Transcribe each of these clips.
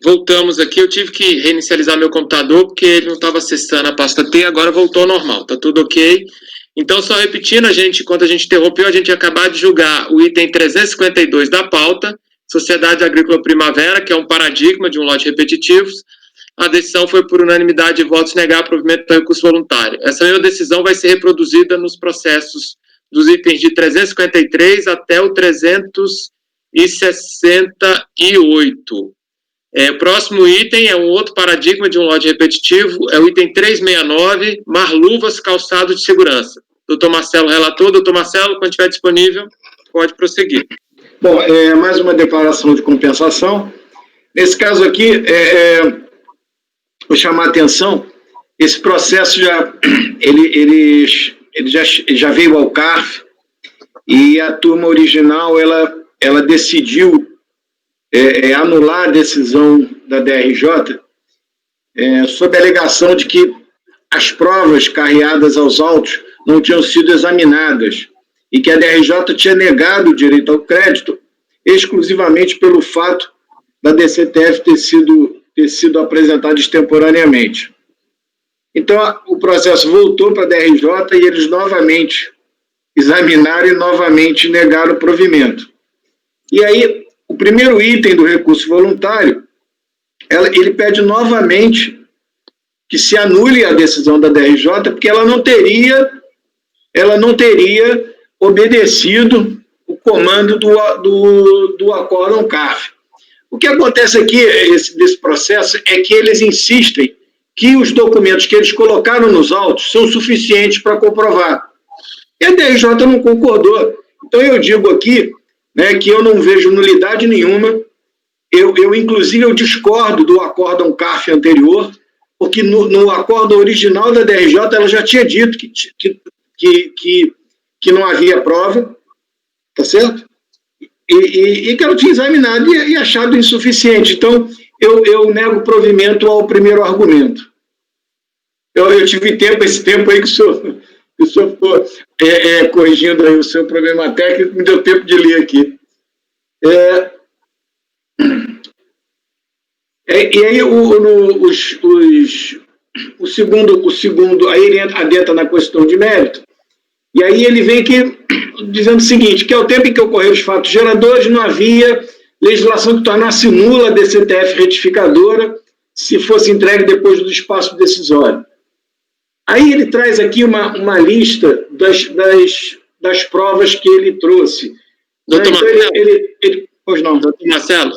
Voltamos aqui, eu tive que reinicializar meu computador porque ele não estava acessando a pasta T, agora voltou ao normal, tá tudo ok. Então, só repetindo, quando a gente interrompeu, a gente ia acabar de julgar o item 352 da pauta, Sociedade Agrícola Primavera, que é um paradigma de um lote repetitivos. A decisão foi por unanimidade de votos negar provimento do recurso voluntário. Essa mesma decisão vai ser reproduzida nos processos dos itens de 353 até o 368. O próximo item é um outro paradigma de um lote repetitivo, é o item 369, Marluvas Calçado de Segurança. Doutor Marcelo, relator. Doutor Marcelo, quando estiver disponível, pode prosseguir. Bom, mais uma declaração de compensação. Nesse caso aqui, vou chamar a atenção, esse processo ele já veio ao CARF e a turma original ela decidiu anular a decisão da DRJ sob a alegação de que as provas carreadas aos autos não tinham sido examinadas e que a DRJ tinha negado o direito ao crédito exclusivamente pelo fato da DCTF ter sido apresentada extemporaneamente. Então, o processo voltou para a DRJ e eles novamente examinaram e novamente negaram o provimento. E aí, o primeiro item do recurso voluntário, ele pede novamente que se anule a decisão da DRJ, porque ela não teria obedecido o comando do Acórdão CARF. O que acontece aqui, desse processo, é que eles insistem que os documentos que eles colocaram nos autos são suficientes para comprovar. E a DRJ não concordou. Então, eu digo aqui, que eu não vejo nulidade nenhuma. Inclusive, eu discordo do acórdão CARF anterior, porque no acórdão original da DRJ ela já tinha dito que não havia prova, tá certo? E que ela tinha examinado e achado insuficiente. Então, eu nego provimento ao primeiro argumento. Eu tive esse tempo aí que o senhor ficou corrigindo aí o seu problema técnico, me deu tempo de ler aqui. E aí o segundo, aí ele adentra na questão de mérito, e aí ele vem aqui dizendo o seguinte, que ao tempo em que ocorreram os fatos geradores, não havia legislação que tornasse nula a DCTF retificadora se fosse entregue depois do espaço decisório. Aí ele traz aqui uma lista das provas que ele trouxe. Doutor Marcelo, pois não. Doutor Marcelo,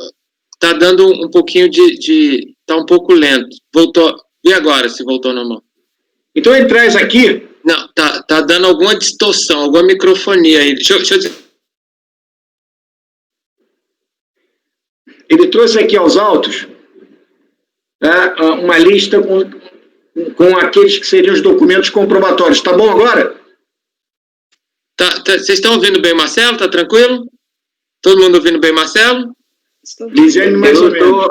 está dando um pouquinho está um pouco lento. Voltou. E agora, se voltou normal? Então ele traz aqui... Não, tá dando alguma distorção, alguma microfonia aí. Deixa eu dizer. Ele trouxe aqui aos autos uma lista com aqueles que seriam os documentos comprobatórios. Tá bom agora? Vocês estão ouvindo bem, Marcelo? Tá tranquilo? Todo mundo ouvindo bem, Marcelo? Lisiane, mais ou menos.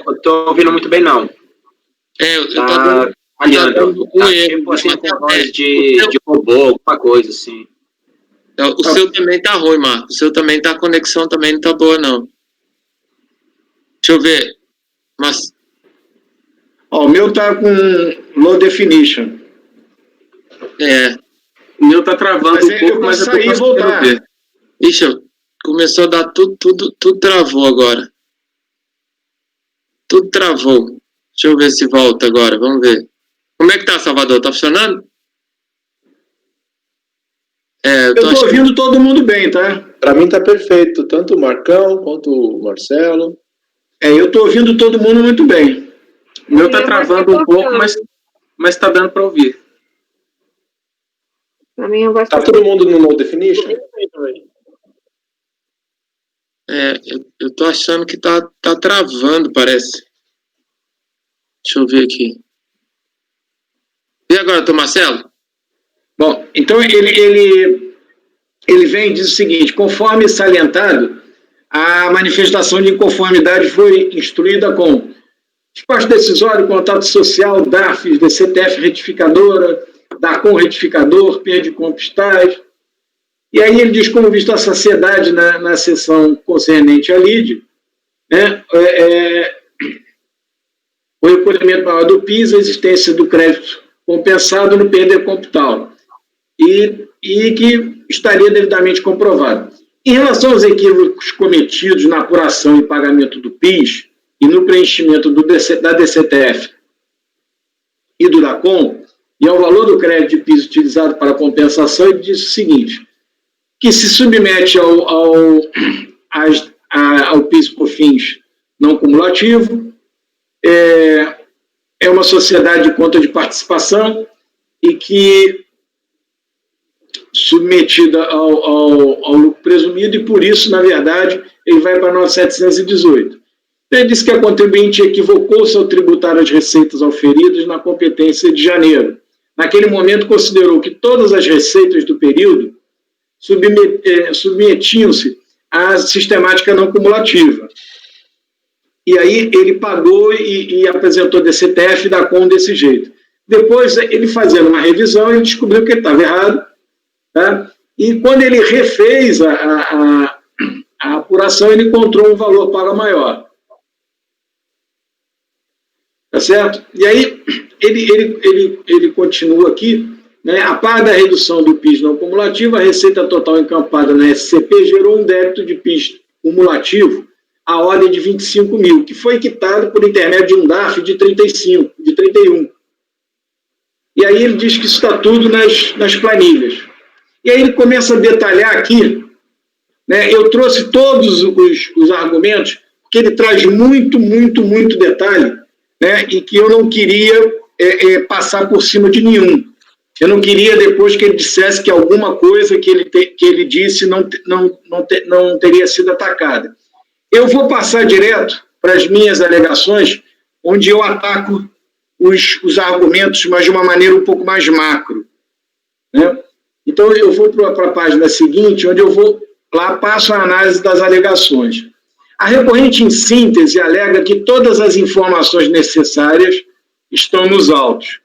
Eu tô ouvindo muito bem, não. Eu tô dando... Tipo assim, com voz de robô, alguma coisa assim. O seu também tá ruim, Marcos. O seu também a conexão também não tá boa, não. Deixa eu ver. Mas... o meu tá com low definition. O meu tá travando um pouco, mas eu tô conseguindo ver. Ixi, começou a dar tudo travou agora. Tudo travou. Deixa eu ver se volta agora, vamos ver. Como é que tá, Salvador? Tá funcionando? Eu tô ouvindo todo mundo bem, tá? Para mim tá perfeito, tanto o Marcão quanto o Marcelo. Eu tô ouvindo todo mundo muito bem. O meu tá travando um pouco, mas tá dando para ouvir. Pra mim, eu gosto. Tá todo mundo no low definition? Eu tô achando que tá travando, parece. Deixa eu ver aqui. E agora, doutor Marcelo? Bom, então ele vem e diz o seguinte, conforme salientado, a manifestação de inconformidade foi instruída com espaço decisório, contato social, DARFs, DCTF retificadora, DACOM retificador, PERDICOM pistais. E aí ele diz, como visto a saciedade na sessão concernente à lide, né, o recolhimento maior do PIS, a existência do crédito compensado no PND computal, e que estaria devidamente comprovado. Em relação aos equívocos cometidos na apuração e pagamento do PIS e no preenchimento da DCTF e do DACOM, e ao valor do crédito de PIS utilizado para compensação, ele diz o seguinte, que se submete ao PIS/COFINS não cumulativo, é uma sociedade de conta de participação e que submetida ao lucro presumido, e por isso, na verdade, ele vai para 9.718. Ele disse que a contribuinte equivocou-se ao tributar as receitas auferidas na competência de janeiro. Naquele momento, considerou que todas as receitas do período submetiam-se à sistemática não cumulativa. E aí ele pagou e apresentou DCTF e DACOM desse jeito. Depois, ele fazendo uma revisão, ele descobriu que ele estava errado, tá? E quando ele refez a apuração, ele encontrou um valor pago maior. Tá certo? E aí, ele continua aqui, né? A par da redução do PIS não cumulativo, a receita total encampada na SCP gerou um débito de PIS cumulativo à ordem de 25 mil, que foi quitado por intermédio de um DARF de 31. E aí ele diz que isso está tudo nas planilhas. E aí ele começa a detalhar aqui, né? Eu trouxe todos os argumentos, porque ele traz muito detalhe, né? E que eu não queria passar por cima de nenhum. Eu não queria, depois que ele dissesse que alguma coisa que ele disse não teria sido atacada. Eu vou passar direto para as minhas alegações, onde eu ataco os argumentos, mas de uma maneira um pouco mais macro, né? Então, eu vou para a página seguinte, onde eu vou lá, passo a análise das alegações. A recorrente, em síntese, alega que todas as informações necessárias estão nos autos,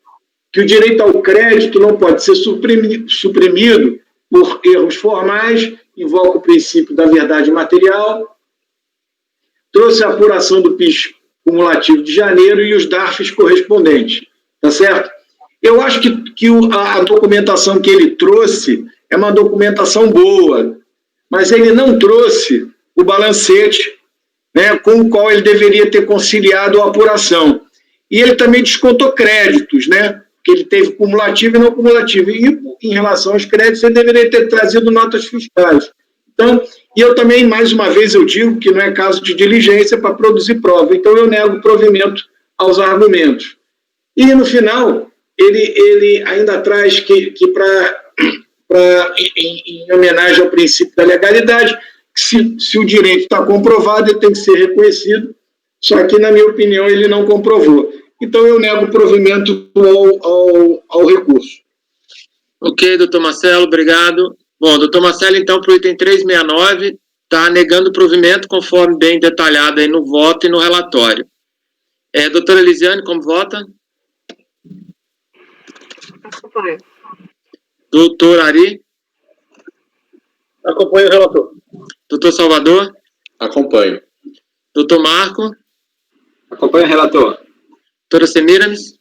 que o direito ao crédito não pode ser suprimido por erros formais, invoca o princípio da verdade material, trouxe a apuração do PIS cumulativo de janeiro e os DARFs correspondentes, tá certo? Eu acho que a documentação que ele trouxe é uma documentação boa, mas ele não trouxe o balancete, né, com o qual ele deveria ter conciliado a apuração. E ele também descontou créditos, né, que ele teve cumulativo e não cumulativo. E em relação aos créditos, ele deveria ter trazido notas fiscais. Então, e eu também, mais uma vez, eu digo que não é caso de diligência para produzir prova. Então, eu nego provimento aos argumentos. E, no final, ele ainda traz que em homenagem ao princípio da legalidade, se o direito está comprovado, ele tem que ser reconhecido, só que, na minha opinião, ele não comprovou. Então, eu nego provimento ao recurso. Ok, doutor Marcelo, obrigado. Bom, doutor Marcelo, então, para o item 369, está negando provimento, conforme bem detalhado aí no voto e no relatório. Doutora Elisiane, como vota? Acompanho. Doutor Ari? Acompanho o relator. Doutor Salvador? Acompanho. Doutor Marco? Acompanho o relator. Doutora Semiramis?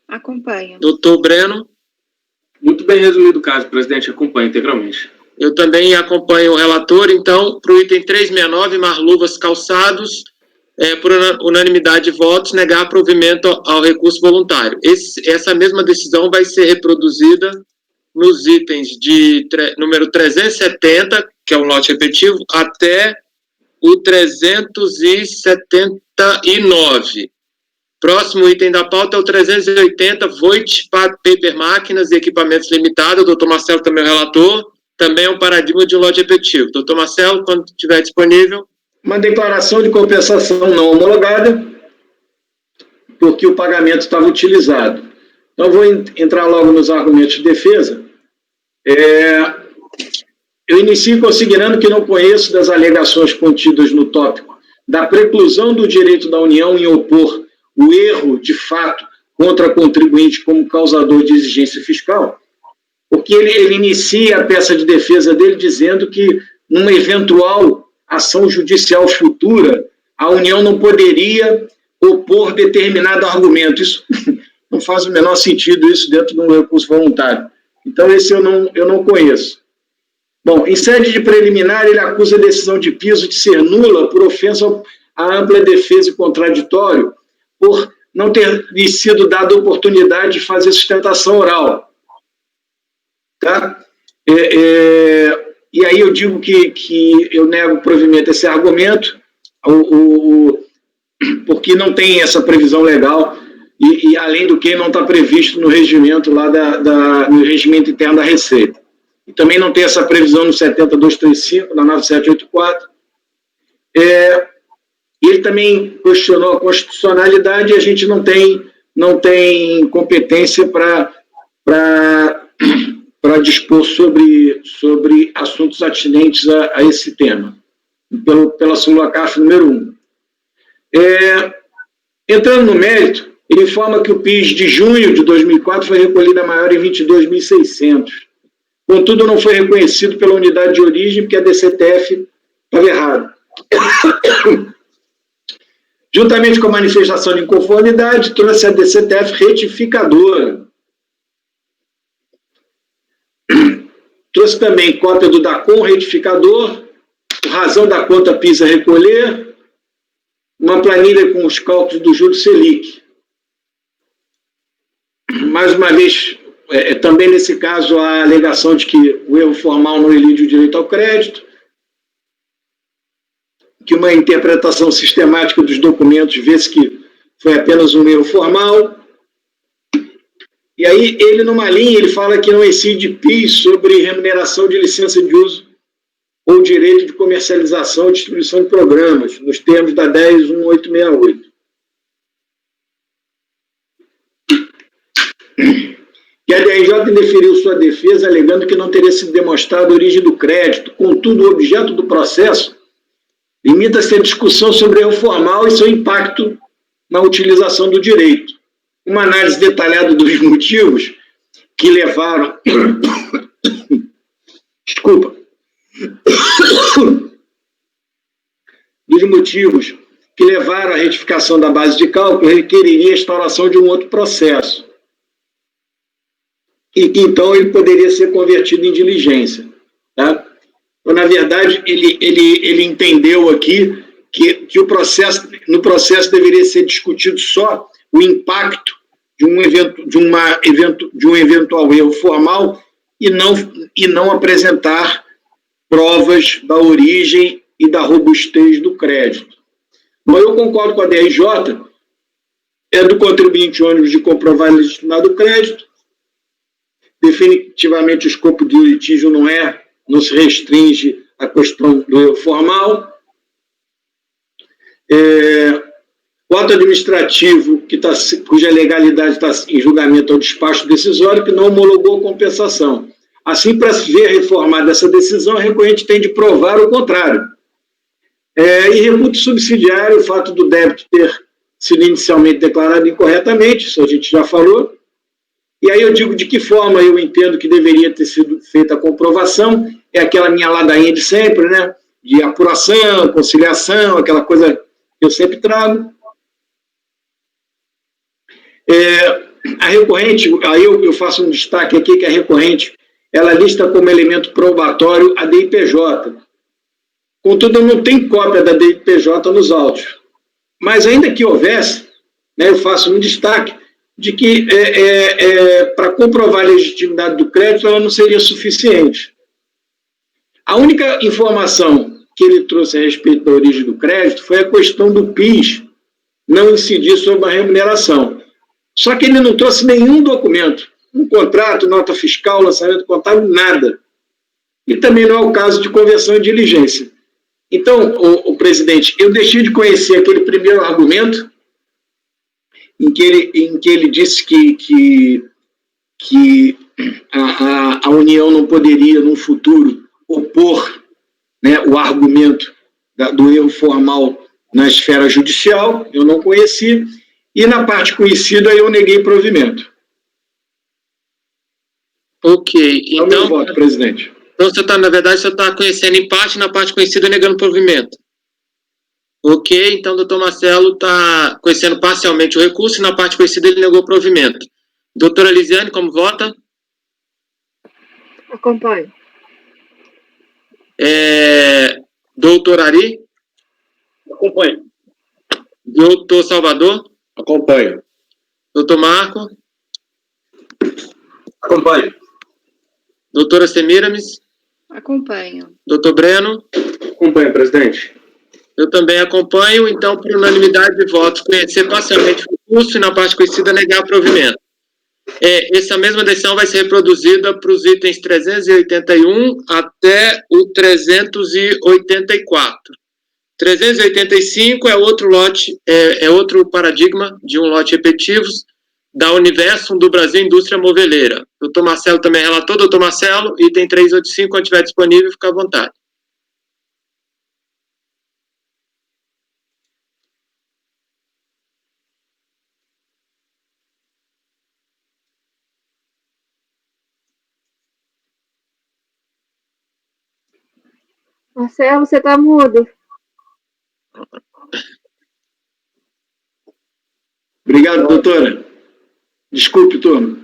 Acompanho. Doutor Breno? Muito bem resumido o caso, presidente. Acompanho integralmente. Eu também acompanho o relator. Então, para o item 369, Marluvas Calçados, por unanimidade de votos, negar provimento ao recurso voluntário. Essa mesma decisão vai ser reproduzida nos itens de número 370, que é um lote repetitivo, até o 379. Próximo item da pauta é o 380, Voit Paper Máquinas e Equipamentos Limitados. O doutor Marcelo também é o relator. Também é um paradigma de um lote repetitivo. Doutor Marcelo, quando estiver disponível. Uma declaração de compensação não homologada, porque o pagamento estava utilizado. Então, eu vou entrar logo nos argumentos de defesa. Eu inicio considerando que não conheço das alegações contidas no tópico da preclusão do direito da União em opor o erro, de fato, contra contribuinte como causador de exigência fiscal, porque ele inicia a peça de defesa dele dizendo que, numa eventual ação judicial futura, a União não poderia opor determinado argumento. Isso não faz o menor sentido, isso dentro de um recurso voluntário. Então, esse eu não conheço. Bom, em sede de preliminar, ele acusa a decisão de piso de ser nula por ofensa à ampla defesa e contraditório, por não ter lhe sido dada a oportunidade de fazer sustentação oral. Tá? E aí eu digo que eu nego provimento esse argumento, porque não tem essa previsão legal, e além do que não está previsto no regimento lá no regimento interno da Receita. E também não tem essa previsão no 70235, na 9784. Ele também questionou a constitucionalidade e a gente não tem competência para dispor sobre assuntos atinentes a esse tema, pela súmula CAF número 1. Entrando no mérito, ele informa que o PIS de junho de 2004 foi recolhido a maior em 22.600. Contudo, não foi reconhecido pela unidade de origem, porque a DCTF estava errada. Juntamente com a manifestação de inconformidade, trouxe a DCTF retificadora. Trouxe também cópia do DACOM retificador, razão da conta PIS a recolher, uma planilha com os cálculos do juros Selic. Mais uma vez, também nesse caso, a alegação de que o erro formal não elide o direito ao crédito, que uma interpretação sistemática dos documentos vê-se que foi apenas um erro formal. E aí, ele, numa linha, ele fala que não incide PIS sobre remuneração de licença de uso ou direito de comercialização ou distribuição de programas, nos termos da 10.1868. E a DRJ indeferiu sua defesa, alegando que não teria sido demonstrada a origem do crédito. Contudo, o objeto do processo limita-se à discussão sobre erro formal e seu impacto na utilização do direito. Uma análise detalhada dos motivos que levaram... Desculpa. Dos motivos que levaram à retificação da base de cálculo requeriria a instauração de um outro processo. E que, então, ele poderia ser convertido em diligência. Tá? Então, na verdade, ele entendeu aqui que no processo deveria ser discutido só o impacto de um eventual erro formal e não apresentar provas da origem e da robustez do crédito. Bom, eu concordo com a DRJ, é do contribuinte ônibus de comprovar legitimado o crédito. Definitivamente o escopo do litígio não se restringe à questão do erro formal. O ato administrativo cuja legalidade está em julgamento ao despacho decisório que não homologou a compensação. Assim, para se ver reformada essa decisão, a recorrente tem de provar o contrário. E reputo subsidiário o fato do débito ter sido inicialmente declarado incorretamente, isso a gente já falou. E aí eu digo de que forma eu entendo que deveria ter sido feita a comprovação, é aquela minha ladainha de sempre, né? De apuração, conciliação, aquela coisa que eu sempre trago. A recorrente, aí eu faço um destaque aqui, que a recorrente, ela lista como elemento probatório a DIPJ. Contudo, não tem cópia da DIPJ nos autos. Mas ainda que houvesse, né, eu faço um destaque de que para comprovar a legitimidade do crédito, ela não seria suficiente. A única informação que ele trouxe a respeito da origem do crédito foi a questão do PIS não incidir sobre a remuneração. Só que ele não trouxe nenhum documento, um contrato, nota fiscal, lançamento contábil, nada. E também não é o caso de conversão em diligência. Então, o presidente, eu deixei de conhecer aquele primeiro argumento em que ele disse que a União não poderia, no futuro, opor, né, o argumento do erro formal na esfera judicial, eu não conheci, e na parte conhecida eu neguei provimento. Ok, então... meu voto, presidente. Então, na verdade, você está conhecendo em parte, na parte conhecida, negando provimento. Ok, então o doutor Marcelo está conhecendo parcialmente o recurso e na parte conhecida ele negou provimento. Doutora Elisiane, como vota? Acompanho. Doutor Ari? Acompanho. Doutor Salvador? Acompanho. Doutor Marco? Acompanho. Doutora Semiramis? Acompanho. Doutor Breno? Acompanho, presidente. Eu também acompanho, então, por unanimidade de votos, conhecer parcialmente o recurso e na parte conhecida negar provimento. Essa mesma decisão vai ser reproduzida para os itens 381 até o 384. 385 é outro lote, é outro paradigma de um lote repetitivos da Universum do Brasil Indústria Moveleira. Doutor Marcelo também relatou. Doutor Marcelo, item 385, quando estiver disponível, fica à vontade. Marcelo, você está mudo. Obrigado, doutora. Desculpe, turma.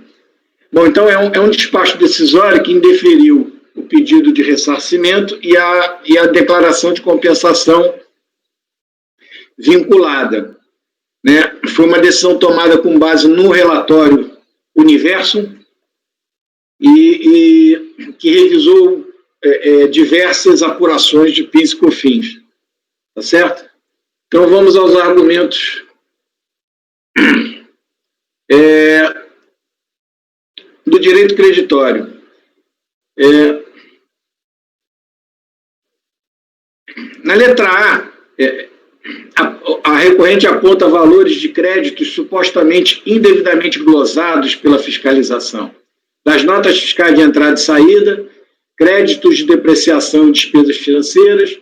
Bom, então é um despacho decisório que indeferiu o pedido de ressarcimento e a declaração de compensação vinculada, né? Foi uma decisão tomada com base no relatório Universo e que revisou diversas apurações de PIS e COFINS. Tá certo? Então vamos aos argumentos do direito creditório. Na letra A recorrente aponta valores de créditos supostamente indevidamente glosados pela fiscalização. Das notas fiscais de entrada e saída, créditos de depreciação e despesas financeiras,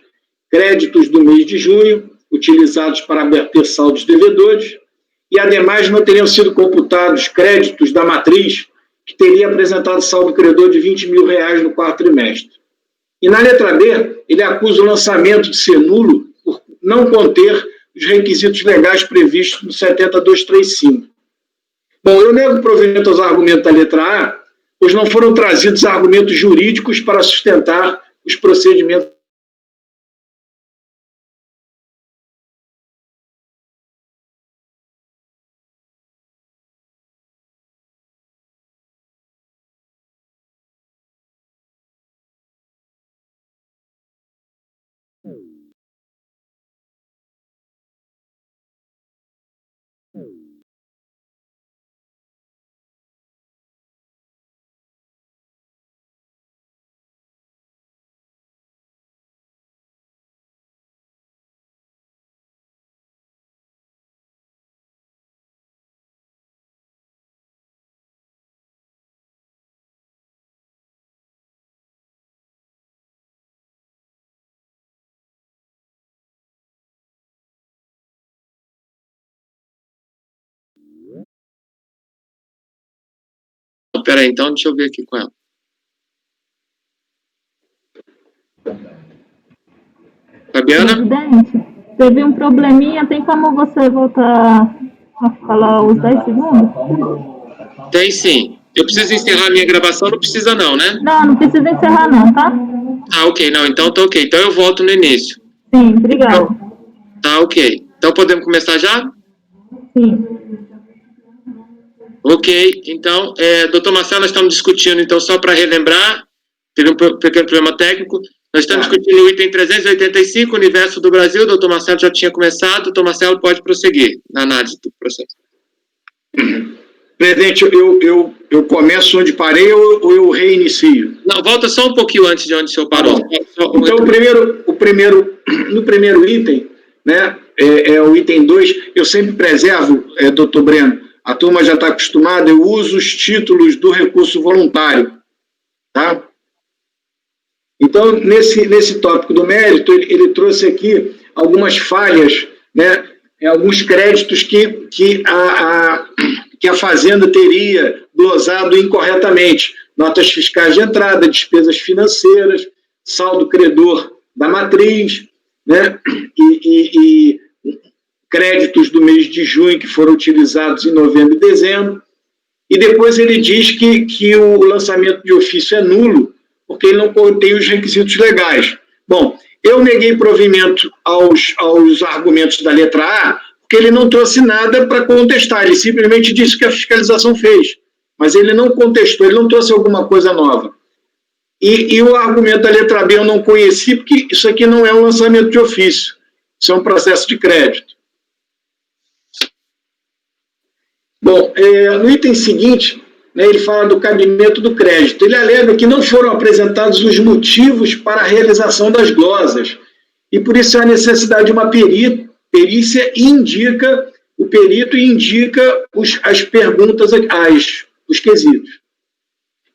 créditos do mês de junho, utilizados para abater saldos devedores, e, ademais, não teriam sido computados créditos da matriz, que teria apresentado saldo credor de R$20 mil no quarto trimestre. E na letra B, ele acusa o lançamento de ser nulo por não conter os requisitos legais previstos no 70.235. Bom, eu nego provimento aos argumentos da letra A, pois não foram trazidos argumentos jurídicos para sustentar os procedimentos. Espera aí, então, deixa eu ver aqui com ela. Fabiana? Presidente, teve um probleminha, tem como você voltar a falar os 10 segundos? Tem sim. Eu preciso encerrar a minha gravação? Não precisa não, né? Não precisa encerrar não, tá? Ah, ok. Não, então tá ok. Então eu volto no início. Sim, obrigado. Então, tá ok. Então podemos começar já? Sim. Ok. Então, doutor Marcelo, nós estamos discutindo, então, só para relembrar, teve um pequeno problema técnico, nós estamos discutindo o item 385, Universo do Brasil, doutor Marcelo já tinha começado, doutor Marcelo pode prosseguir na análise do processo. Presidente, eu começo onde parei ou eu reinicio? Não, volta só um pouquinho antes de onde o senhor parou. Então, no primeiro item, né, o item 2, eu sempre preservo, doutor Breno, a turma já está acostumada, eu uso os títulos do recurso voluntário, tá? Então, nesse tópico do mérito, ele trouxe aqui algumas falhas, né, alguns créditos que a Fazenda teria glosado incorretamente. Notas fiscais de entrada, despesas financeiras, saldo credor da matriz, né? E créditos do mês de junho que foram utilizados em novembro e dezembro. E depois ele diz que o lançamento de ofício é nulo, porque ele não contém os requisitos legais. Bom, eu neguei provimento aos argumentos da letra A, porque ele não trouxe nada para contestar, ele simplesmente disse que a fiscalização fez, mas ele não contestou, ele não trouxe alguma coisa nova. E o argumento da letra B eu não conheci, porque isso aqui não é um lançamento de ofício, isso é um processo de crédito. Bom, no item seguinte, né, ele fala do cabimento do crédito. Ele alega que não foram apresentados os motivos para a realização das glosas, e por isso há a necessidade de uma perícia e indica, o perito indica as perguntas, os quesitos.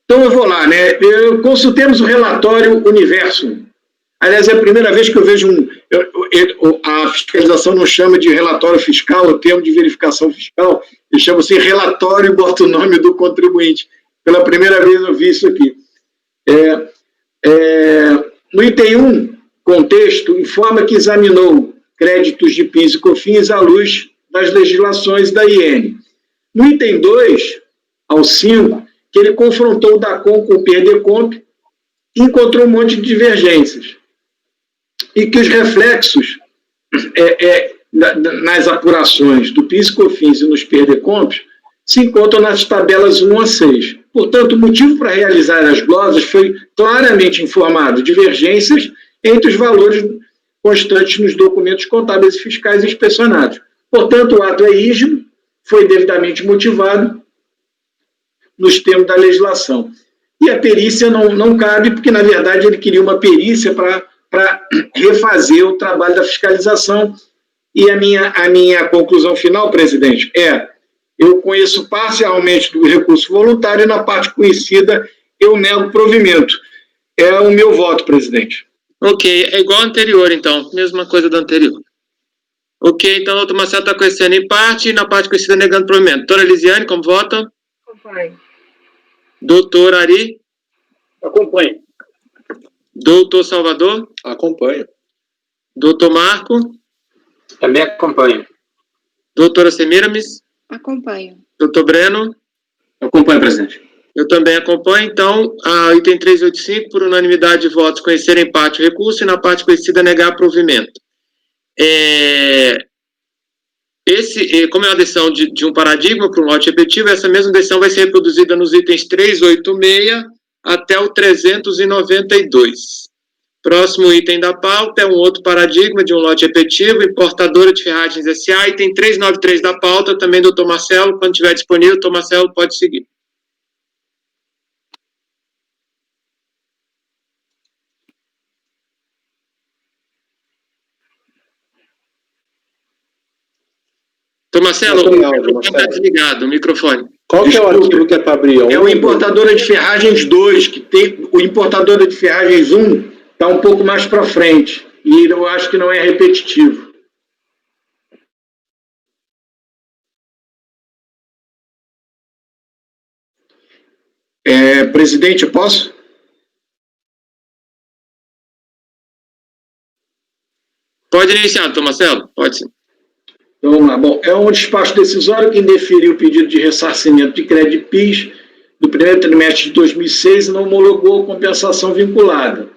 Então eu vou lá, né? Consultemos o relatório Universo. Aliás, é a primeira vez que eu vejo a fiscalização não chama de relatório fiscal, o termo de verificação fiscal, ele chama assim relatório e bota o nome do contribuinte. Pela primeira vez eu vi isso aqui. No item 1, contexto, informa que examinou créditos de PIS e COFINS à luz das legislações da IN. No item 2 ao 5, que ele confrontou o DACOM com o PRDCOMP e encontrou um monte de divergências. E que os reflexos nas apurações do PIS e COFINS e nos PRDCOMPs se encontram nas tabelas 1 a 6. Portanto, o motivo para realizar as glosas foi claramente informado divergências entre os valores constantes nos documentos contábeis e fiscais inspecionados. Portanto, o ato é rígido, foi devidamente motivado nos termos da legislação. E a perícia não cabe, porque, na verdade, ele queria uma perícia para refazer o trabalho da fiscalização. E a minha conclusão final, presidente, eu conheço parcialmente do recurso voluntário e na parte conhecida eu nego provimento. É o meu voto, presidente. Ok, é igual ao anterior, então. Mesma coisa do anterior. Ok, então o doutor Marcelo está conhecendo em parte e na parte conhecida negando provimento. Doutora Elisiane, como vota? Acompanho. Doutor Ari? Acompanho. Doutor Salvador? Acompanho. Doutor Marco? Também acompanho. Doutora Semiramis? Acompanho. Doutor Breno? Acompanho, presidente. Eu também acompanho, então, item 385, por unanimidade de votos, conhecer em parte o recurso e na parte conhecida negar provimento. Como é uma decisão de um paradigma para um lote repetitivo, essa mesma decisão vai ser reproduzida nos itens 386 até o 392. Próximo item da pauta é um outro paradigma de um lote repetitivo, importadora de ferragens S.A., item 393 da pauta, também doutor Marcelo, quando estiver disponível, doutor Marcelo pode seguir. Doutor Marcelo, o microfone está desligado, o microfone. Qual que é o arquivo que é para abrir? É o importadora de ferragens 2, que tem o importadora de ferragens 1, está um pouco mais para frente, e eu acho que não é repetitivo. Presidente, eu posso? Pode iniciar, doutor Marcelo, pode sim. Então, vamos lá. Bom, é um despacho decisório que indeferiu o pedido de ressarcimento de crédito PIS do primeiro trimestre de 2006 e não homologou compensação vinculada.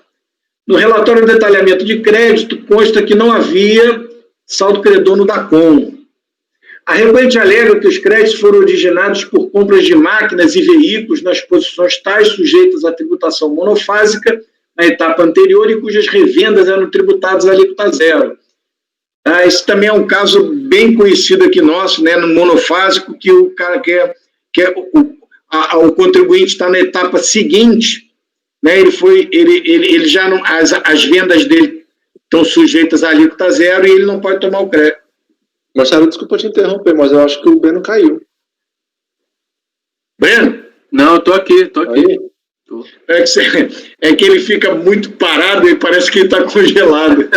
No relatório de detalhamento de crédito, consta que não havia saldo credor no DACOM. A requerente alega que os créditos foram originados por compras de máquinas e veículos nas posições tais sujeitas à tributação monofásica na etapa anterior e cujas revendas eram tributadas à alíquota zero. Esse também é um caso bem conhecido aqui nosso, né, no monofásico, que o cara o contribuinte está na etapa seguinte, né, ele já não, as vendas dele estão sujeitas à alíquota zero e ele não pode tomar o crédito. Marcelo, desculpa te interromper, mas eu acho que o Breno caiu. Breno? Não, eu tô aqui. Aí? É que ele fica muito parado e parece que ele está congelado.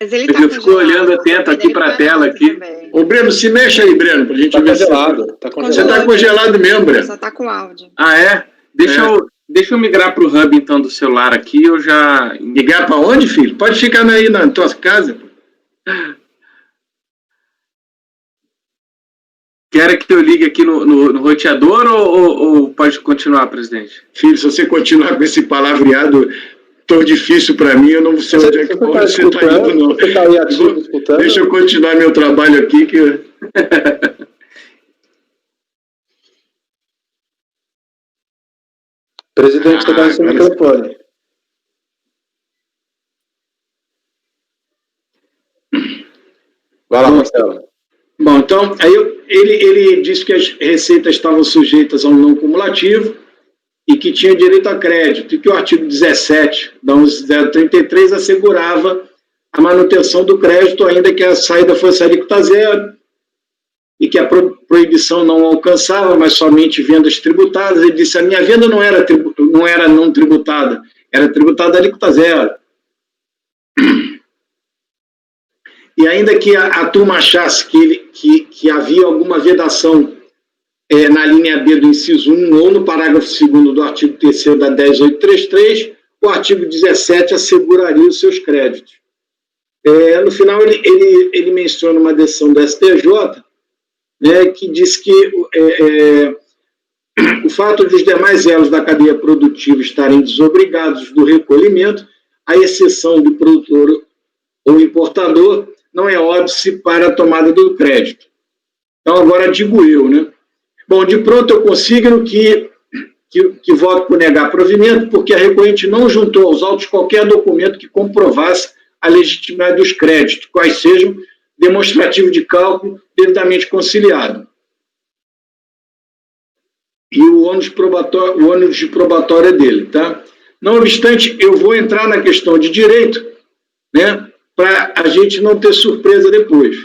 Mas ele Eu fico olhando atento aqui para a tela aqui. Ô, Breno, se mexe aí, Breno, pra gente ver. Congelado. Tá congelado. Você tá congelado mesmo, Breno. Só tá com áudio. Ah, é? Deixa Deixa eu migrar para o Hub, então, do celular aqui, eu já... Ligar para onde, filho? Pode ficar aí na tua casa. Quer que eu ligue aqui no roteador ou pode continuar, presidente? Filho, se você continuar com esse palavreado tão difícil para mim, eu não sei onde é que você está indo, não. Você tá aí ativo, escutando? Deixa eu continuar meu trabalho aqui, que... Presidente, você está no seu microfone. Vai lá, Marcelo. Bom, então, aí ele disse que as receitas estavam sujeitas a um não cumulativo e que tinha direito a crédito, e que o artigo 17 da 11.033 assegurava a manutenção do crédito, ainda que a saída fosse alíquota zero, e que a proibição não alcançava, mas somente vendas tributadas. Ele disse: a minha venda não era não tributada, era tributada alíquota zero. E ainda que a turma achasse que havia alguma vedação na linha B do inciso 1 ou no parágrafo 2º do artigo 3º da 10.833, o artigo 17 asseguraria os seus créditos. No final, ele menciona uma decisão do STJ, que diz que o fato de os demais elos da cadeia produtiva estarem desobrigados do recolhimento, à exceção do produtor ou importador, não é óbice para a tomada do crédito. Então, agora digo eu, né? Bom, de pronto eu consigno que voto por negar provimento, porque a recorrente não juntou aos autos qualquer documento que comprovasse a legitimidade dos créditos, quais sejam demonstrativo de cálculo devidamente conciliado. E o ônus de probatório é dele, tá? Não obstante, eu vou entrar na questão de direito, né, para a gente não ter surpresa depois.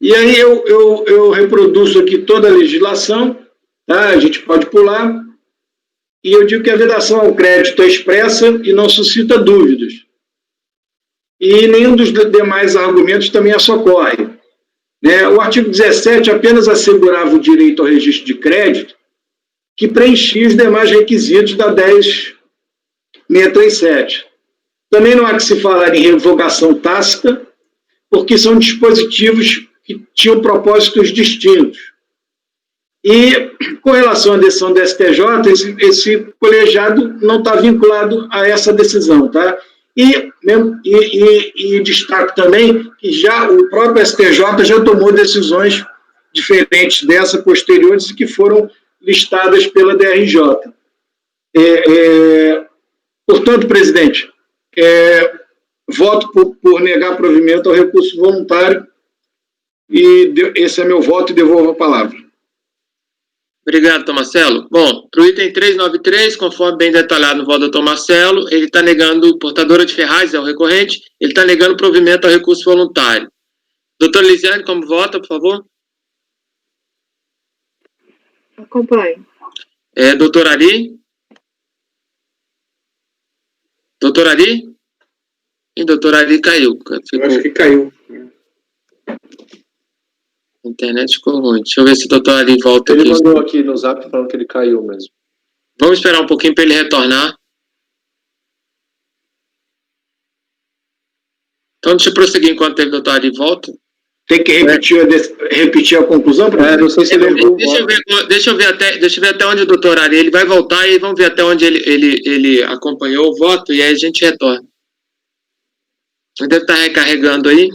E aí eu reproduzo aqui toda a legislação, tá? A gente pode pular, e eu digo que a vedação ao crédito é expressa e não suscita dúvidas. E nenhum dos demais argumentos também a socorre. O artigo 17 apenas assegurava o direito ao registro de crédito, que preenchia os demais requisitos da 10.637. Também não há que se falar em revogação tácita, porque são dispositivos que tinham propósitos distintos. E, com relação à decisão do STJ, esse colegiado não está vinculado a essa decisão, tá? E destaco também que já o próprio STJ já tomou decisões diferentes dessa, posteriores, e que foram listadas pela DRJ. Portanto, presidente, voto por negar provimento ao recurso voluntário, e esse é meu voto, e devolvo a palavra. Obrigado, Tomacelo. Bom, para o item 393, conforme bem detalhado no voto do Tomacelo, ele está negando, portadora de ferragens, é o recorrente, ele está negando provimento ao recurso voluntário. Doutora Lisiane, como vota, por favor? Acompanho. Doutor Ari? Doutor Ari? E doutor Ari caiu. Eu acho que caiu. A internet ficou ruim. Deixa eu ver se o doutor Ari volta Ele aqui. mandou aqui no zap falando que ele caiu mesmo. Vamos esperar um pouquinho para ele retornar. Então, deixa eu prosseguir enquanto o doutor Ari volta. Tem que repetir a conclusão? Não sei se ele... Deixa eu ver até onde o doutor Ari, ele vai voltar e vamos ver até onde ele acompanhou o voto, e aí a gente retorna. Ele deve estar recarregando aí.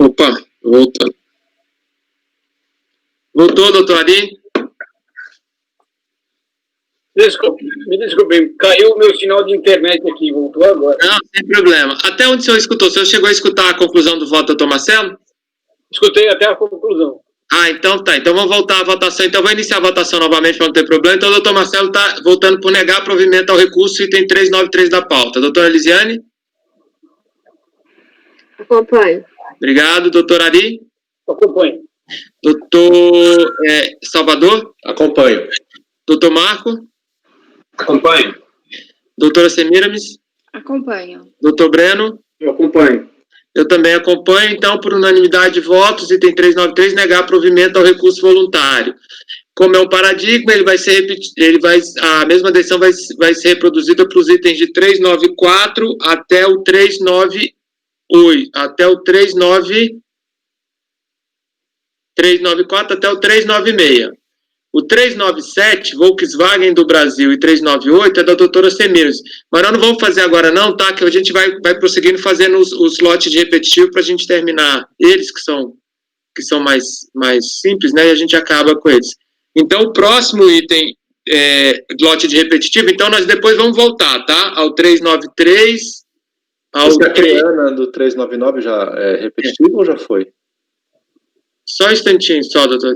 Opa, voltando. Voltou, doutor Ari? Desculpe, Me desculpe, caiu o meu sinal de internet aqui, voltou agora. Não, sem problema. Até onde o senhor escutou? O senhor chegou a escutar a conclusão do voto, doutor Marcelo? Escutei até a conclusão. Ah, então tá. Então vamos voltar à votação. Então vou iniciar a votação novamente para não ter problema. Então o doutor Marcelo está votando por negar provimento ao recurso, item 393 da pauta. Doutora Elisiane? Acompanho. Obrigado. Doutor Ari? Acompanho. Doutor Salvador? Acompanho. Doutor Marco? Acompanho. Doutora Semiramis? Acompanho. Doutor Breno? Eu acompanho. Eu também acompanho. Então, por unanimidade de votos, item 393, negar provimento ao recurso voluntário. Como é um paradigma, ele vai ser a mesma decisão vai ser reproduzida para os itens de 394 até o 398, até o 394 até o 396. O 397, Volkswagen do Brasil, e 398 é da doutora Semiramis. Mas nós não vamos fazer agora não, tá? Que a gente vai prosseguindo fazendo os lotes de repetitivo para a gente terminar eles, que são mais simples, né? E a gente acaba com eles. Então, o próximo item lote de repetitivo, então nós depois vamos voltar, tá? Ao 393, ao... A Creana do 399 já é repetitivo ou já foi? Só um instantinho, só, doutor.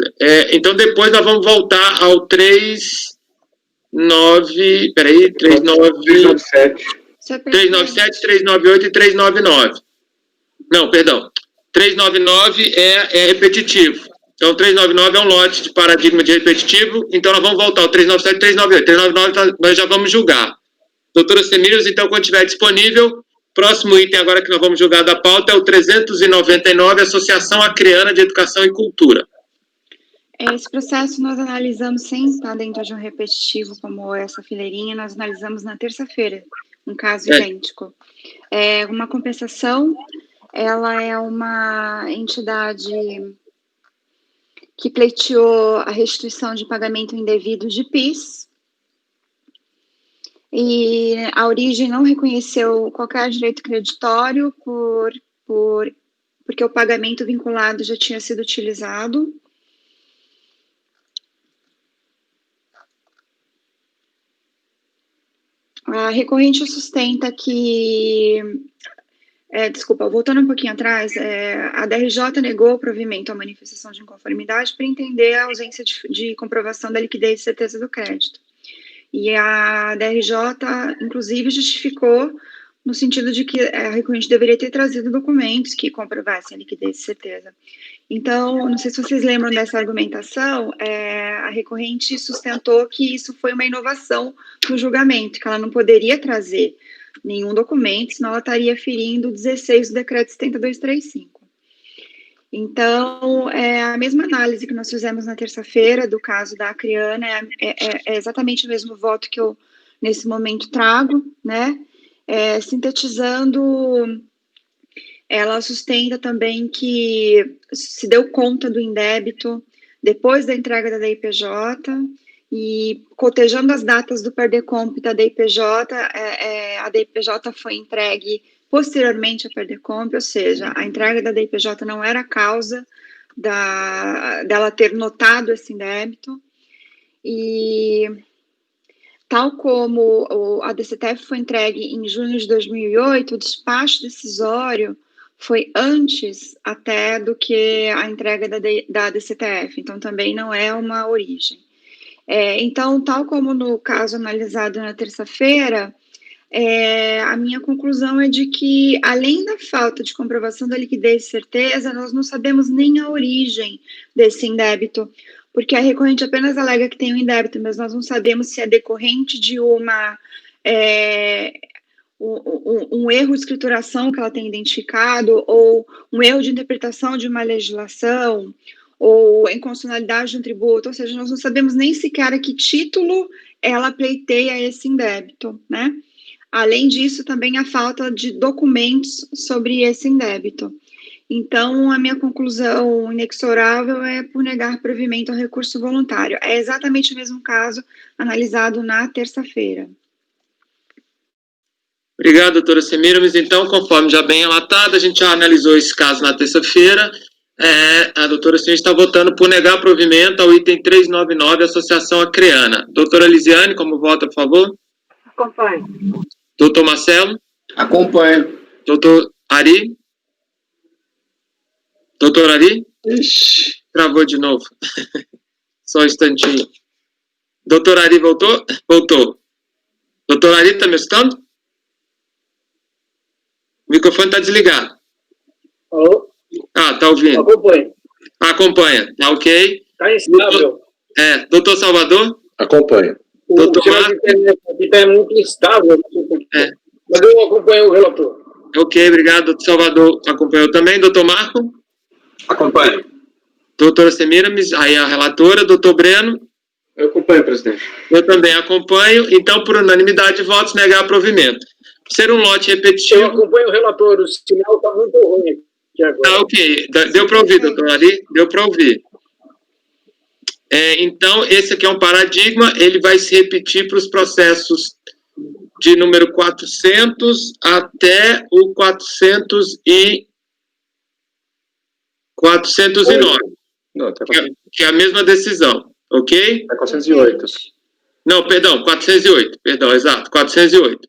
Então, depois nós vamos voltar ao 397, 398 e 399. Não, perdão. 399 é repetitivo. Então, 399 é um lote de paradigma de repetitivo. Então, nós vamos voltar ao 397 e 398. 399 nós já vamos julgar. Doutora Semiramis, então, quando estiver disponível... Próximo item agora que nós vamos julgar da pauta é o 399, Associação Acreana de Educação e Cultura. Esse processo nós analisamos sem estar dentro de um repetitivo como essa fileirinha, nós analisamos na terça-feira, um caso idêntico. Uma compensação, ela é uma entidade que pleiteou a restituição de pagamento indevido de PIS, e a origem não reconheceu qualquer direito creditório porque o pagamento vinculado já tinha sido utilizado. A recorrente sustenta que... voltando um pouquinho atrás, a DRJ negou o provimento à manifestação de inconformidade para entender a ausência de comprovação da liquidez e certeza do crédito. E a DRJ, inclusive, justificou no sentido de que a recorrente deveria ter trazido documentos que comprovassem a liquidez e certeza. Então, não sei se vocês lembram dessa argumentação, a recorrente sustentou que isso foi uma inovação no julgamento, que ela não poderia trazer nenhum documento, senão ela estaria ferindo o 16 do decreto 70235. Então, a mesma análise que nós fizemos na terça-feira do caso da Acreana, é exatamente o mesmo voto que eu, nesse momento, trago, né? Sintetizando, ela sustenta também que se deu conta do indébito depois da entrega da DIPJ e, cotejando as datas do PERDECOMP da DIPJ, a DIPJ foi entregue posteriormente a PERDECOMP, ou seja, a entrega da DIPJ não era a causa dela ter notado esse indébito, e tal como a DCTF foi entregue em junho de 2008, o despacho decisório foi antes até do que a entrega da DCTF, então também não é uma origem. Então, tal como no caso analisado na terça-feira, a minha conclusão é de que, além da falta de comprovação da liquidez e certeza, nós não sabemos nem a origem desse indébito, porque a recorrente apenas alega que tem um indébito, mas nós não sabemos se é decorrente de um erro de escrituração que ela tem identificado, ou um erro de interpretação de uma legislação, ou inconstitucionalidade de um tributo, ou seja, nós não sabemos nem sequer a que título ela pleiteia esse indébito, né? Além disso, também a falta de documentos sobre esse indébito. Então, a minha conclusão inexorável é por negar provimento ao recurso voluntário. É exatamente o mesmo caso analisado na terça-feira. Obrigado, doutora Semiramis. Então, conforme já bem relatado, a gente já analisou esse caso na terça-feira. A doutora Semiramis está votando por negar provimento ao item 399, Associação Acreana. Doutora Elisiane, como vota, por favor? Acompanho. Doutor Marcelo? Acompanho. Doutor Ari? Doutor Ari? Ixi. Travou de novo. Só um instantinho. Doutor Ari voltou? Voltou. Doutor Ari, tá me escutando? O microfone tá desligado. Alô? Ah, tá ouvindo. Acompanho. Acompanha. Tá ok. Tá instável. Doutor Salvador? Acompanho. O Doutor sinal de Marcos? internet aqui tá muito instável. Não sei por quê. É. Mas eu acompanho o relator. Ok, obrigado. Doutor Salvador acompanhou também. Doutor Marco? Acompanho. Doutora Semiramis, aí a relatora. Doutor Breno? Eu acompanho, presidente. Eu também acompanho. Então, por unanimidade de votos, negar provimento. Por ser um lote Eu repetitivo... acompanho o relator. O sinal tá muito ruim aqui agora. Tá ok. Deu para ouvir, doutor Ari? Deu para ouvir. Então, esse aqui é um paradigma. Ele vai se repetir para os processos de número 400 até o 409. Não, tá Que é a mesma decisão. Ok? 408. Não, perdão, 408. Perdão, exato, 408.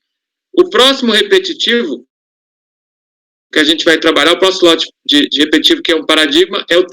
O próximo repetitivo que a gente vai trabalhar, o próximo lote de repetitivo, que é um paradigma, é o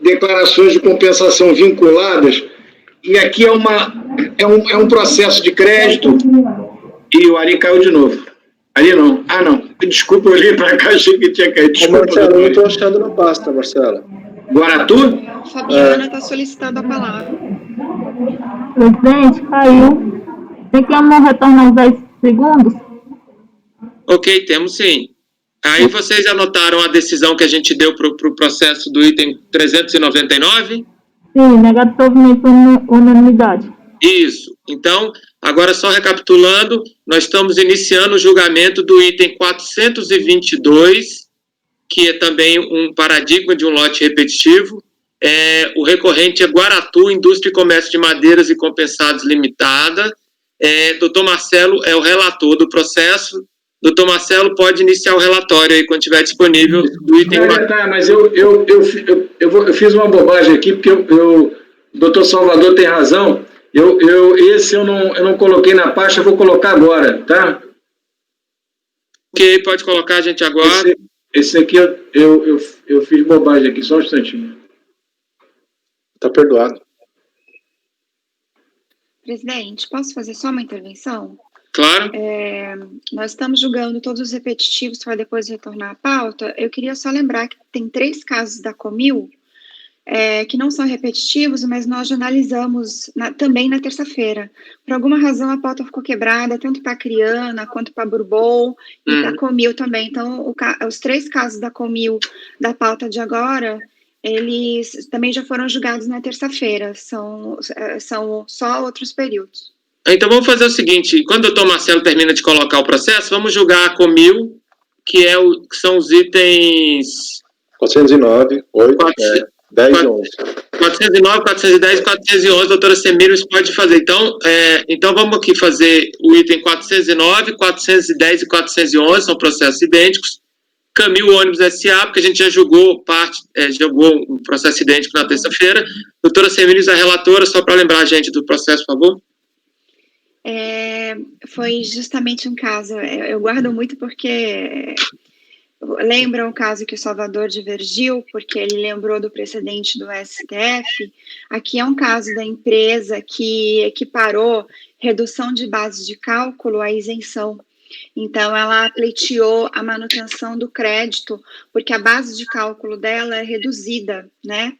declarações de compensação vinculadas, e aqui é um processo de crédito, e o Ari caiu de novo. Ari não. Ah, não. Desculpa, eu olhei para cá, achei que tinha caído. Desculpa, Marcelo, eu não estou achando na pasta, Marcelo. Guaratu? Fabiana está solicitando a palavra. Presidente, caiu. Tem como retornar os 10 segundos? Ok, temos sim. Aí vocês anotaram a decisão que a gente deu para o processo do item 399? Sim, negado provimento por unanimidade. Isso. Então, agora só recapitulando, nós estamos iniciando o julgamento do item 422, que é também um paradigma de um lote repetitivo. O recorrente é Guaratu, Indústria e Comércio de Madeiras e Compensados Limitada. Doutor Marcelo é o relator do processo. Doutor Marcelo pode iniciar o relatório aí, quando estiver disponível, do item 4. Tá, mas eu fiz uma bobagem aqui, porque o doutor Salvador tem razão. Esse eu não coloquei na pasta, eu vou colocar agora, tá? Ok, pode colocar, a gente agora. Esse aqui eu fiz bobagem aqui, só um instantinho. Tá perdoado. Presidente, posso fazer só uma intervenção? Claro. Nós estamos julgando todos os repetitivos para depois retornar à pauta. Eu queria só lembrar que tem 3 casos da Comil que não são repetitivos, mas nós já analisamos também na terça-feira. Por alguma razão, a pauta ficou quebrada, tanto para a Criana, quanto para a Burbol, e para a Comil também. Então, os 3 casos da Comil, da pauta de agora, eles também já foram julgados na terça-feira. São só outros períodos. Então, vamos fazer o seguinte, quando o doutor Marcelo termina de colocar o processo, vamos julgar a Comil, que são os itens... 409, 8, 10 e 11. 409, 410 e 411, doutora Semiramis pode fazer. Então, vamos aqui fazer o item 409, 410 e 411, são processos idênticos. Camil Ônibus S.A., porque a gente já julgou um processo idêntico na terça-feira. Doutora Semiramis, a relatora, só para lembrar a gente do processo, por favor. Foi justamente um caso, eu guardo muito porque lembra um caso que o Salvador divergiu, porque ele lembrou do precedente do STF. Aqui é um caso da empresa que equiparou redução de base de cálculo à isenção. Então, ela pleiteou a manutenção do crédito, porque a base de cálculo dela é reduzida, né?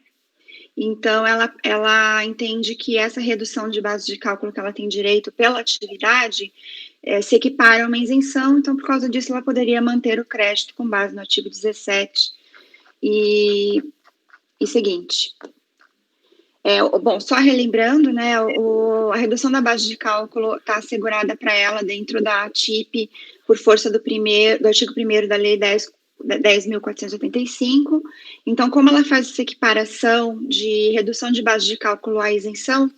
Então, ela entende que essa redução de base de cálculo que ela tem direito pela atividade se equipara a uma isenção, então, por causa disso, ela poderia manter o crédito com base no artigo 17 e seguinte. Bom, só relembrando, né, a redução da base de cálculo está assegurada para ela dentro da TIP por força do artigo 1º da Lei 10.485. Então, como ela faz essa equiparação de redução de base de cálculo à isenção,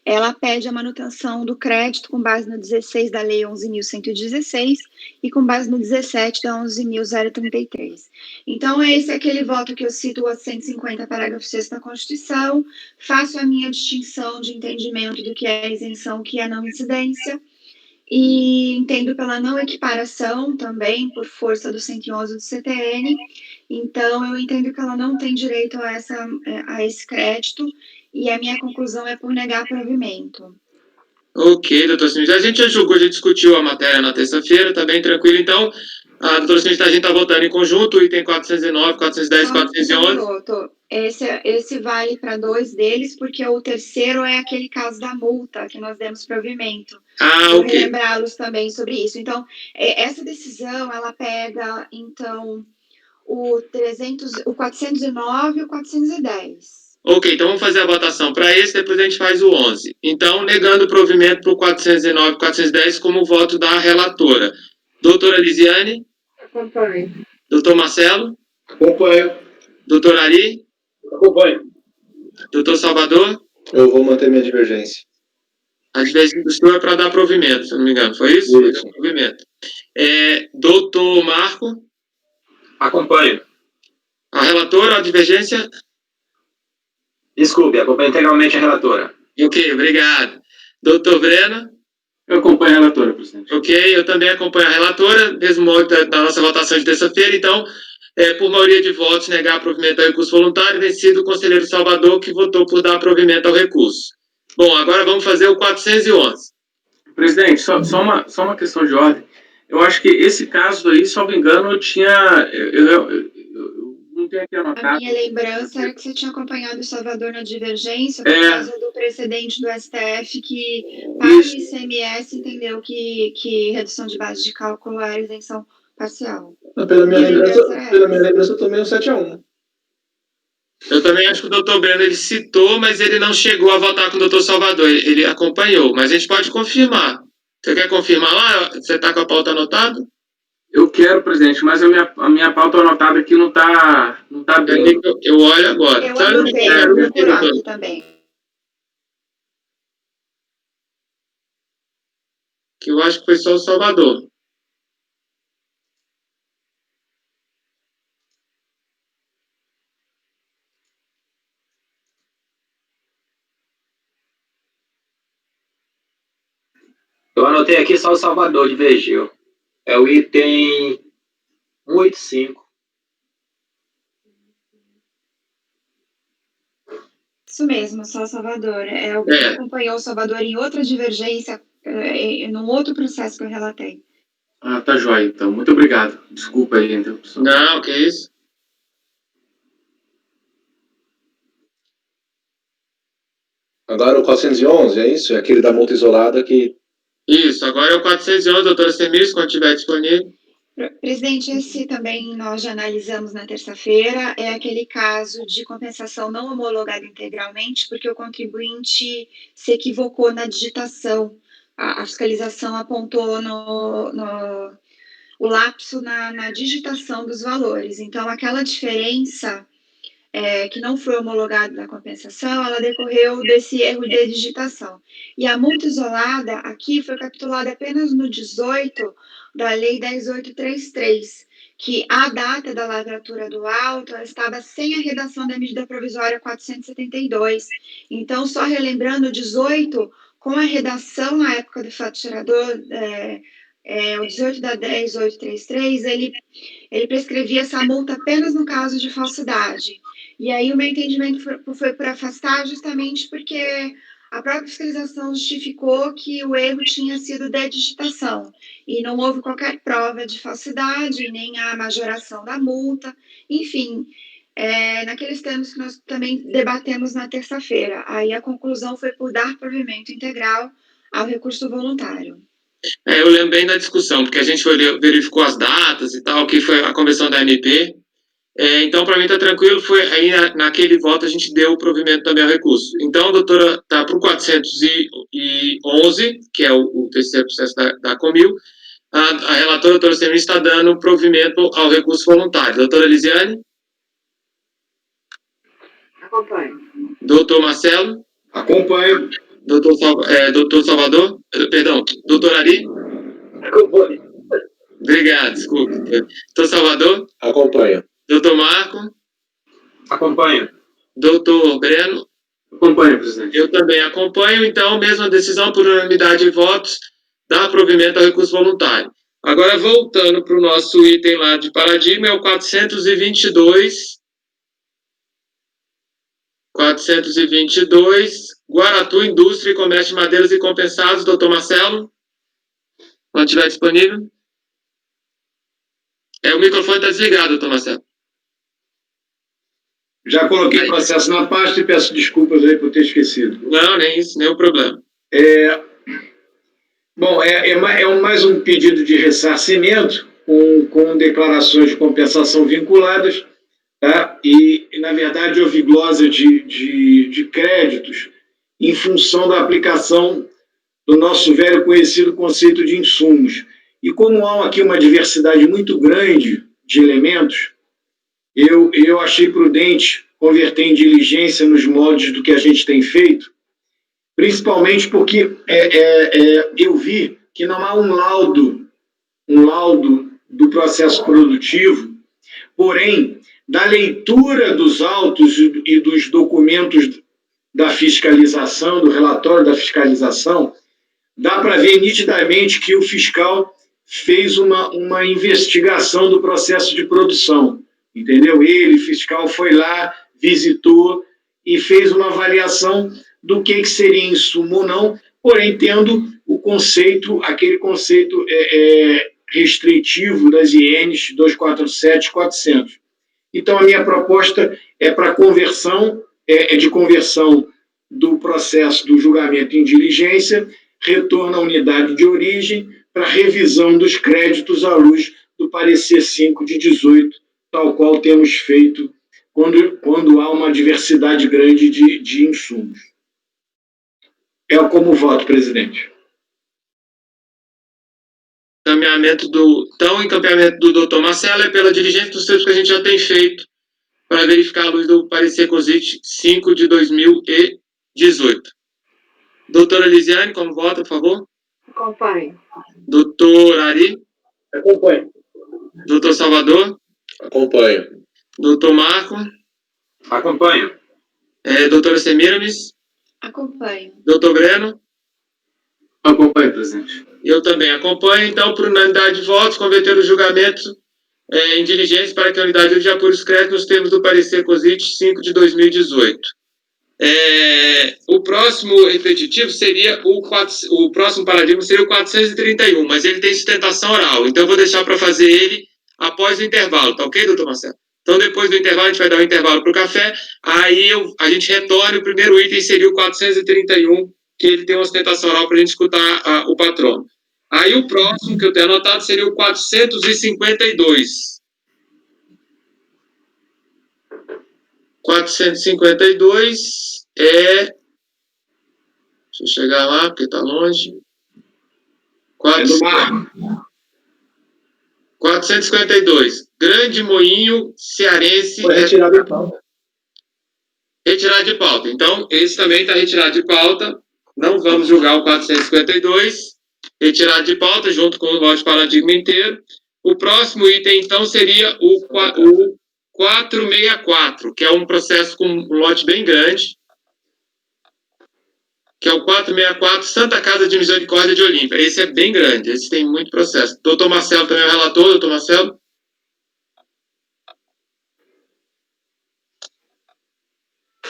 ela pede a manutenção do crédito com base no 16 da Lei 11.116 e com base no 17 da 11.033. Então, esse é aquele voto que eu cito o 150, parágrafo 6º da Constituição, faço a minha distinção de entendimento do que é isenção, o que é não incidência, e entendo pela não equiparação também, por força do 111 do CTN, então eu entendo que ela não tem direito a esse crédito, e a minha conclusão é por negar provimento. Ok, doutor Simões. A gente já julgou, a gente discutiu a matéria na terça-feira, tá bem tranquilo. Então, a doutora Simões, a gente está votando em conjunto, o item 409, 410, 411. Esse vale para 2 deles, porque o terceiro é aquele caso da multa que nós demos provimento. Vou ok. lembrá-los também sobre isso. Então, essa decisão, ela pega, então, o 409 e o 410. Ok, então vamos fazer a votação para esse, depois a gente faz o 11. Então, negando o provimento para o 409 e 410 como voto da relatora. Doutora Lisiane? Acompanho. Doutor Marcelo? Acompanho. Doutor Ari? Acompanho. Doutor Salvador? Eu vou manter minha divergência. A divergência do senhor é para dar provimento, se não me engano. Foi isso? Isso. Foi provimento. Doutor Marco? Acompanho. A relatora, a divergência? Desculpe, acompanho integralmente a relatora. Ok, obrigado. Doutor Breno? Eu acompanho a relatora, presidente. Ok, eu também acompanho a relatora, mesmo modo da nossa votação de terça-feira. Então, por maioria de votos, negar provimento ao recurso voluntário, vencido o conselheiro Salvador, que votou por dar provimento ao recurso. Bom, agora vamos fazer o 411. Presidente, só uma questão de ordem. Eu acho que esse caso aí, salvo engano, eu tinha... Eu não tenho aqui anotado. A minha lembrança era que você tinha acompanhado o Salvador na divergência por causa do precedente do STF que, para o ICMS, entendeu que redução de base de cálculo era isenção parcial. Pela minha lembrança, eu tomei um 7-1. Eu também acho que o doutor Breno ele citou, mas ele não chegou a votar com o doutor Salvador, ele acompanhou, mas a gente pode confirmar. Você quer confirmar lá? Você está com a pauta anotada? Eu quero, presidente, mas a minha pauta anotada aqui não tá bem. Eu olho agora. Eu anotei, eu vou procurar aqui também. Que eu acho que foi só o Salvador. Eu anotei aqui só o Salvador divergiu. É o item 185. Isso mesmo, só o Salvador. Alguém acompanhou o Salvador em outra divergência, num outro processo que eu relatei. Ah, tá jóia, então. Muito obrigado. Desculpa aí a interrupção. Não, que isso. Agora o 411, é isso? É aquele da multa isolada que... Isso, agora é o 411, doutora Semis, quando estiver disponível. Presidente, esse também nós já analisamos na terça-feira, é aquele caso de compensação não homologada integralmente, porque o contribuinte se equivocou na digitação. A fiscalização apontou o lapso na digitação dos valores. Então, aquela diferença que não foi homologada na compensação, ela decorreu desse erro de digitação. E a multa isolada aqui foi capitulada apenas no 18 da Lei 10.833, que a data da lavratura do auto estava sem a redação da medida provisória 472. Então, só relembrando, o 18, com a redação na época do fato gerador, o 18 da 10.833, ele prescrevia essa multa apenas no caso de falsidade. E aí o meu entendimento foi por afastar justamente porque a própria fiscalização justificou que o erro tinha sido da digitação e não houve qualquer prova de falsidade, nem a majoração da multa, enfim, naqueles termos que nós também debatemos na terça-feira. Aí a conclusão foi por dar provimento integral ao recurso voluntário. Eu lembro bem da discussão, porque a gente verificou as datas e tal, que foi a convenção da MP, Então, para mim está tranquilo, aí naquele voto a gente deu o provimento também ao recurso. Então, a doutora está para o 411, que é o terceiro processo da Comil. A relatora, doutora Semir, está dando provimento ao recurso voluntário. Doutora Elisiane? Acompanho. Doutor Marcelo? Acompanho. Doutor Salvador? Perdão, doutor Ari? Acompanho. Obrigado, desculpa. Doutor Salvador? Acompanho. Doutor Marco? Acompanho. Doutor Breno? Acompanho, presidente. Eu também acompanho, então, mesma decisão por unanimidade de votos, dá provimento ao recurso voluntário. Agora, voltando para o nosso item lá de paradigma, é o 422. 422, Guaratu, Indústria e Comércio de Madeiras e Compensados, doutor Marcelo, quando estiver disponível. O microfone está desligado, doutor Marcelo. Já coloquei o processo na pasta e peço desculpas aí por ter esquecido. Não, nem isso, nenhum problema. Bom, mais um pedido de ressarcimento com declarações de compensação vinculadas, tá? E na verdade, houve glosa de créditos em função da aplicação do nosso velho conhecido conceito de insumos. E como há aqui uma diversidade muito grande de elementos, eu achei prudente converter em diligência nos moldes do que a gente tem feito, principalmente porque eu vi que não há um laudo do processo produtivo, porém, da leitura dos autos e dos documentos da fiscalização, do relatório da fiscalização, dá para ver nitidamente que o fiscal fez uma investigação do processo de produção, entendeu? Ele, fiscal, foi lá, visitou e fez uma avaliação do que seria insumo ou não, porém tendo aquele conceito restritivo das INs 247 e 400. Então, a minha proposta é para conversão do processo do julgamento em diligência, retorno à unidade de origem, para revisão dos créditos à luz do parecer 5 de 18, tal qual temos feito quando há uma diversidade grande de insumos. Como voto, presidente. Encaminhamento do doutor Marcelo é pela diligência dos textos que a gente já tem feito para verificar a luz do parecer COSIT 5 de 2018. Doutora Elisiane, como vota, por favor? Acompanho. Doutor Ari? Acompanho. Doutor Salvador? Acompanho. Doutor Marco? Acompanho. Doutora Semiramis? Acompanho. Doutor Breno? Acompanho, presidente. Eu também acompanho. Então, por unanimidade de votos, converter o julgamento em diligência para que a unidade de apure os créditos nos termos do parecer COSIT 5 de 2018. O próximo repetitivo seria o próximo paradigma seria o 431, mas ele tem sustentação oral, então eu vou deixar para fazer ele após o intervalo, tá ok, doutor Marcelo? Então, depois do intervalo, a gente vai dar um intervalo para o café, aí a gente retorna, o primeiro item seria o 431, que ele tem uma sustentação oral para a gente escutar o patrono. Aí o próximo que eu tenho anotado seria o 452. 452 deixa eu chegar lá, porque está longe. 452. Grande Moinho Cearense. Foi retirado de pauta. Retirado de pauta. Então, esse também está retirado de pauta. Não vamos julgar o 452. Retirado de pauta, junto com o lote paradigma inteiro. O próximo item, então, seria o 464, que é um processo com um lote bem grande, que é o 464 Santa Casa de Misericórdia de Olímpia. Esse é bem grande, esse tem muito processo. Doutor Marcelo também é o relator, doutor Marcelo?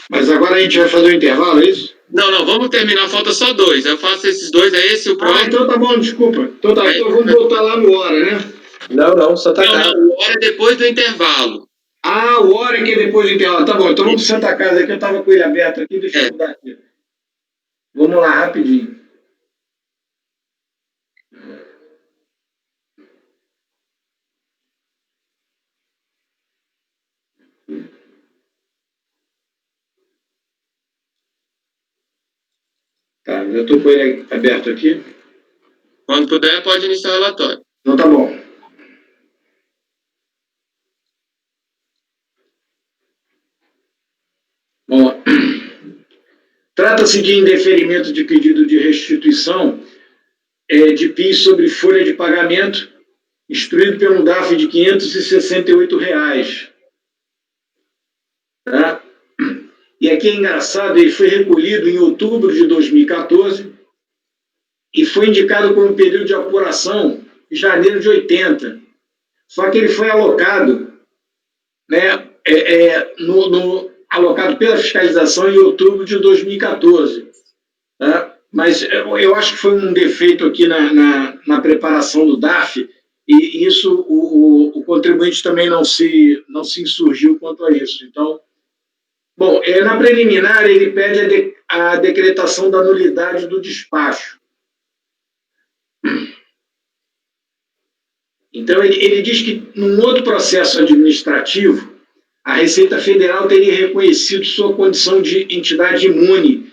Mas agora a gente vai fazer o intervalo, é isso? Não, vamos terminar, falta só dois. Eu faço esses dois, é esse o próximo. Então tá bom, desculpa. Então vamos voltar lá no hora, né? Não, Santa Casa. Não, o hora é depois do intervalo. O hora é que é depois do intervalo. Tá bom, então vamos para Santa Casa aqui, eu estava com ele aberto aqui, deixa eu mudar aqui. Vamos lá, rapidinho. Tá, eu estou com ele aberto aqui. Quando puder, pode iniciar o relatório. Então tá bom. Bom, trata-se de indeferimento de pedido de restituição de PIS sobre folha de pagamento, instruído pelo DAF de R$ 568. Tá? E aqui é engraçado, ele foi recolhido em outubro de 2014 e foi indicado como período de apuração em janeiro de 80. Só que ele foi alocado, né, alocado pela fiscalização em outubro de 2014. Tá? Mas eu acho que foi um defeito aqui na preparação do DAF, e isso o contribuinte também não se insurgiu quanto a isso. Então, bom, na preliminar ele pede a decretação da nulidade do despacho. Então, ele diz que, num outro processo administrativo, a Receita Federal teria reconhecido sua condição de entidade imune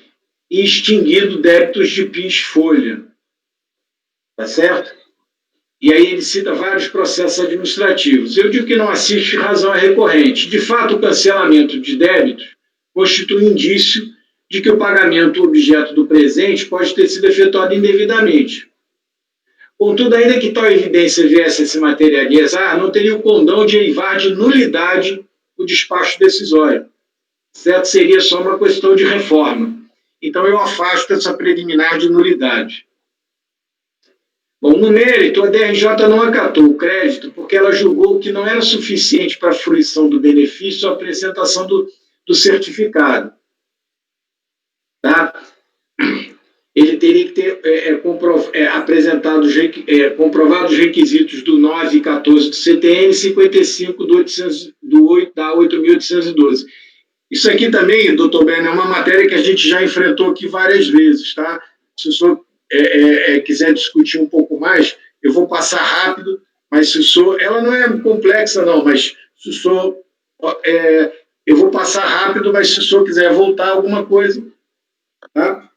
e extinguido débitos de PIS-folha. Tá certo? E aí ele cita vários processos administrativos. Eu digo que não assiste razão recorrente. De fato, o cancelamento de débitos constitui indício de que o pagamento objeto do presente pode ter sido efetuado indevidamente. Contudo, ainda que tal evidência viesse a se materializar, não teria o condão de eivar de nulidade o despacho decisório. Certo? Seria só uma questão de reforma. Então, eu afasto essa preliminar de nulidade. Bom, no mérito, a DRJ não acatou o crédito porque ela julgou que não era suficiente para a fruição do benefício a apresentação do certificado. Tá? Ele teria que ter comprovado os requisitos do 9 e 14 do CTN e 55 da 8.812. Isso aqui também, doutor Breno, é uma matéria que a gente já enfrentou aqui várias vezes, tá? Se o senhor quiser discutir um pouco mais, eu vou passar rápido, mas se o senhor... Ela não é complexa, não, mas se o senhor... eu vou passar rápido, mas se o senhor quiser voltar alguma coisa... Tá?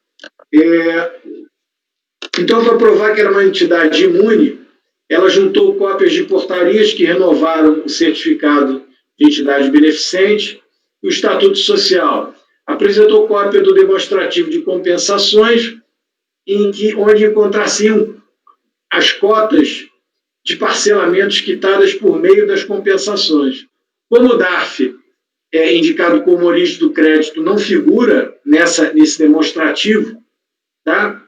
Então, para provar que era uma entidade imune, ela juntou cópias de portarias que renovaram o certificado de entidade beneficente, o Estatuto Social. Apresentou cópia do demonstrativo de compensações, onde encontrar-se-iam as cotas de parcelamentos quitadas por meio das compensações. Como o DARF indicado como origem do crédito não figura nesse demonstrativo, tá?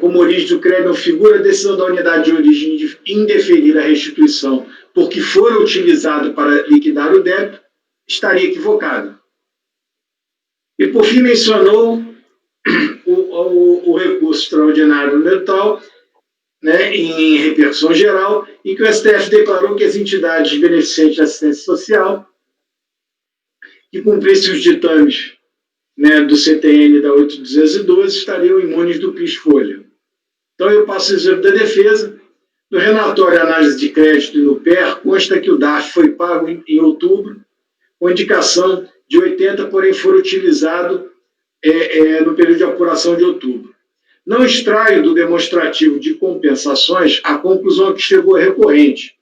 Como origem do crédito não figura a decisão da unidade de origem de indeferir a restituição porque for utilizado para liquidar o débito, estaria equivocado. E, por fim, mencionou o recurso extraordinário unilateral, né, em repercussão geral, em que o STF declarou que as entidades beneficentes de assistência social que cumprissem os ditames, né, do CTN da 8.212 estariam imunes do PIS-folha. Então, eu passo o exemplo da defesa. No relatório Análise de Crédito e no PER, consta que o DARF foi pago em outubro, com indicação de 80, porém for utilizado no período de apuração de outubro. Não extraio do demonstrativo de compensações a conclusão que chegou a recorrente.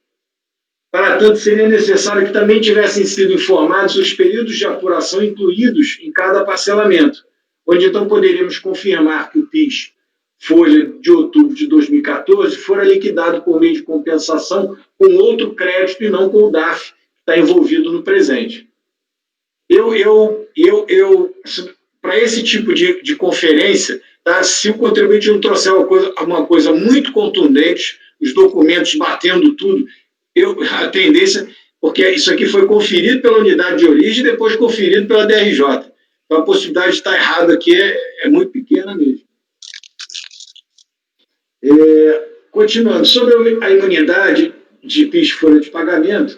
Para tanto, seria necessário que também tivessem sido informados os períodos de apuração incluídos em cada parcelamento, onde então poderíamos confirmar que o PIS folha de outubro de 2014 fora liquidado por meio de compensação com outro crédito e não com o DAF, que está envolvido no presente. Para esse tipo de conferência, tá, se o contribuinte não trouxer uma coisa muito contundente, os documentos batendo tudo, a tendência, porque isso aqui foi conferido pela unidade de origem e depois conferido pela DRJ. Então, a possibilidade de estar errado aqui é muito pequena mesmo. Continuando, sobre a imunidade de PIS folha de pagamento,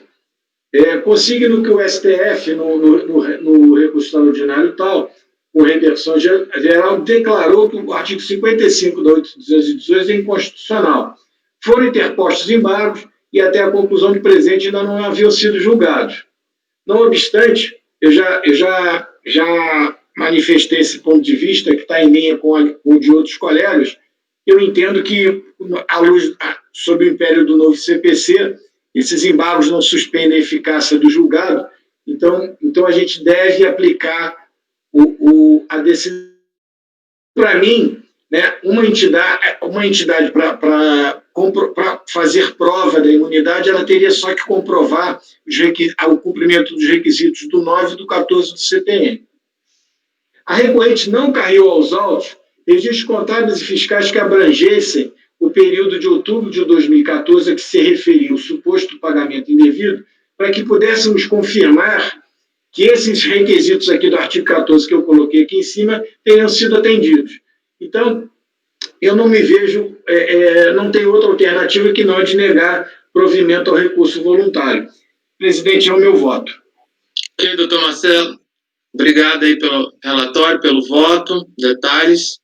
consigno que o STF, no recurso extraordinário tal, com repercussão geral, declarou que o artigo 55 da 8.212 é inconstitucional. Foram interpostos embargos e até a conclusão do presente ainda não haviam sido julgados. Não obstante, eu já manifestei esse ponto de vista, que está em linha com o de outros colegas. Eu entendo que, sob o império do novo CPC, esses embargos não suspendem a eficácia do julgado, então a gente deve aplicar a decisão. Para mim, né, uma entidade para fazer prova da imunidade, ela teria só que comprovar o cumprimento dos requisitos do 9 e do 14 do CPM. A recorrente não carregou aos autos registros contábeis e fiscais que abrangessem o período de outubro de 2014 a que se referia o suposto pagamento indevido, para que pudéssemos confirmar que esses requisitos aqui do artigo 14 que eu coloquei aqui em cima tenham sido atendidos. Então, eu não me vejo, não tenho outra alternativa que não a de negar provimento ao recurso voluntário. Presidente, é o meu voto. Ok, doutor Marcelo. Obrigado aí pelo relatório, pelo voto, detalhes.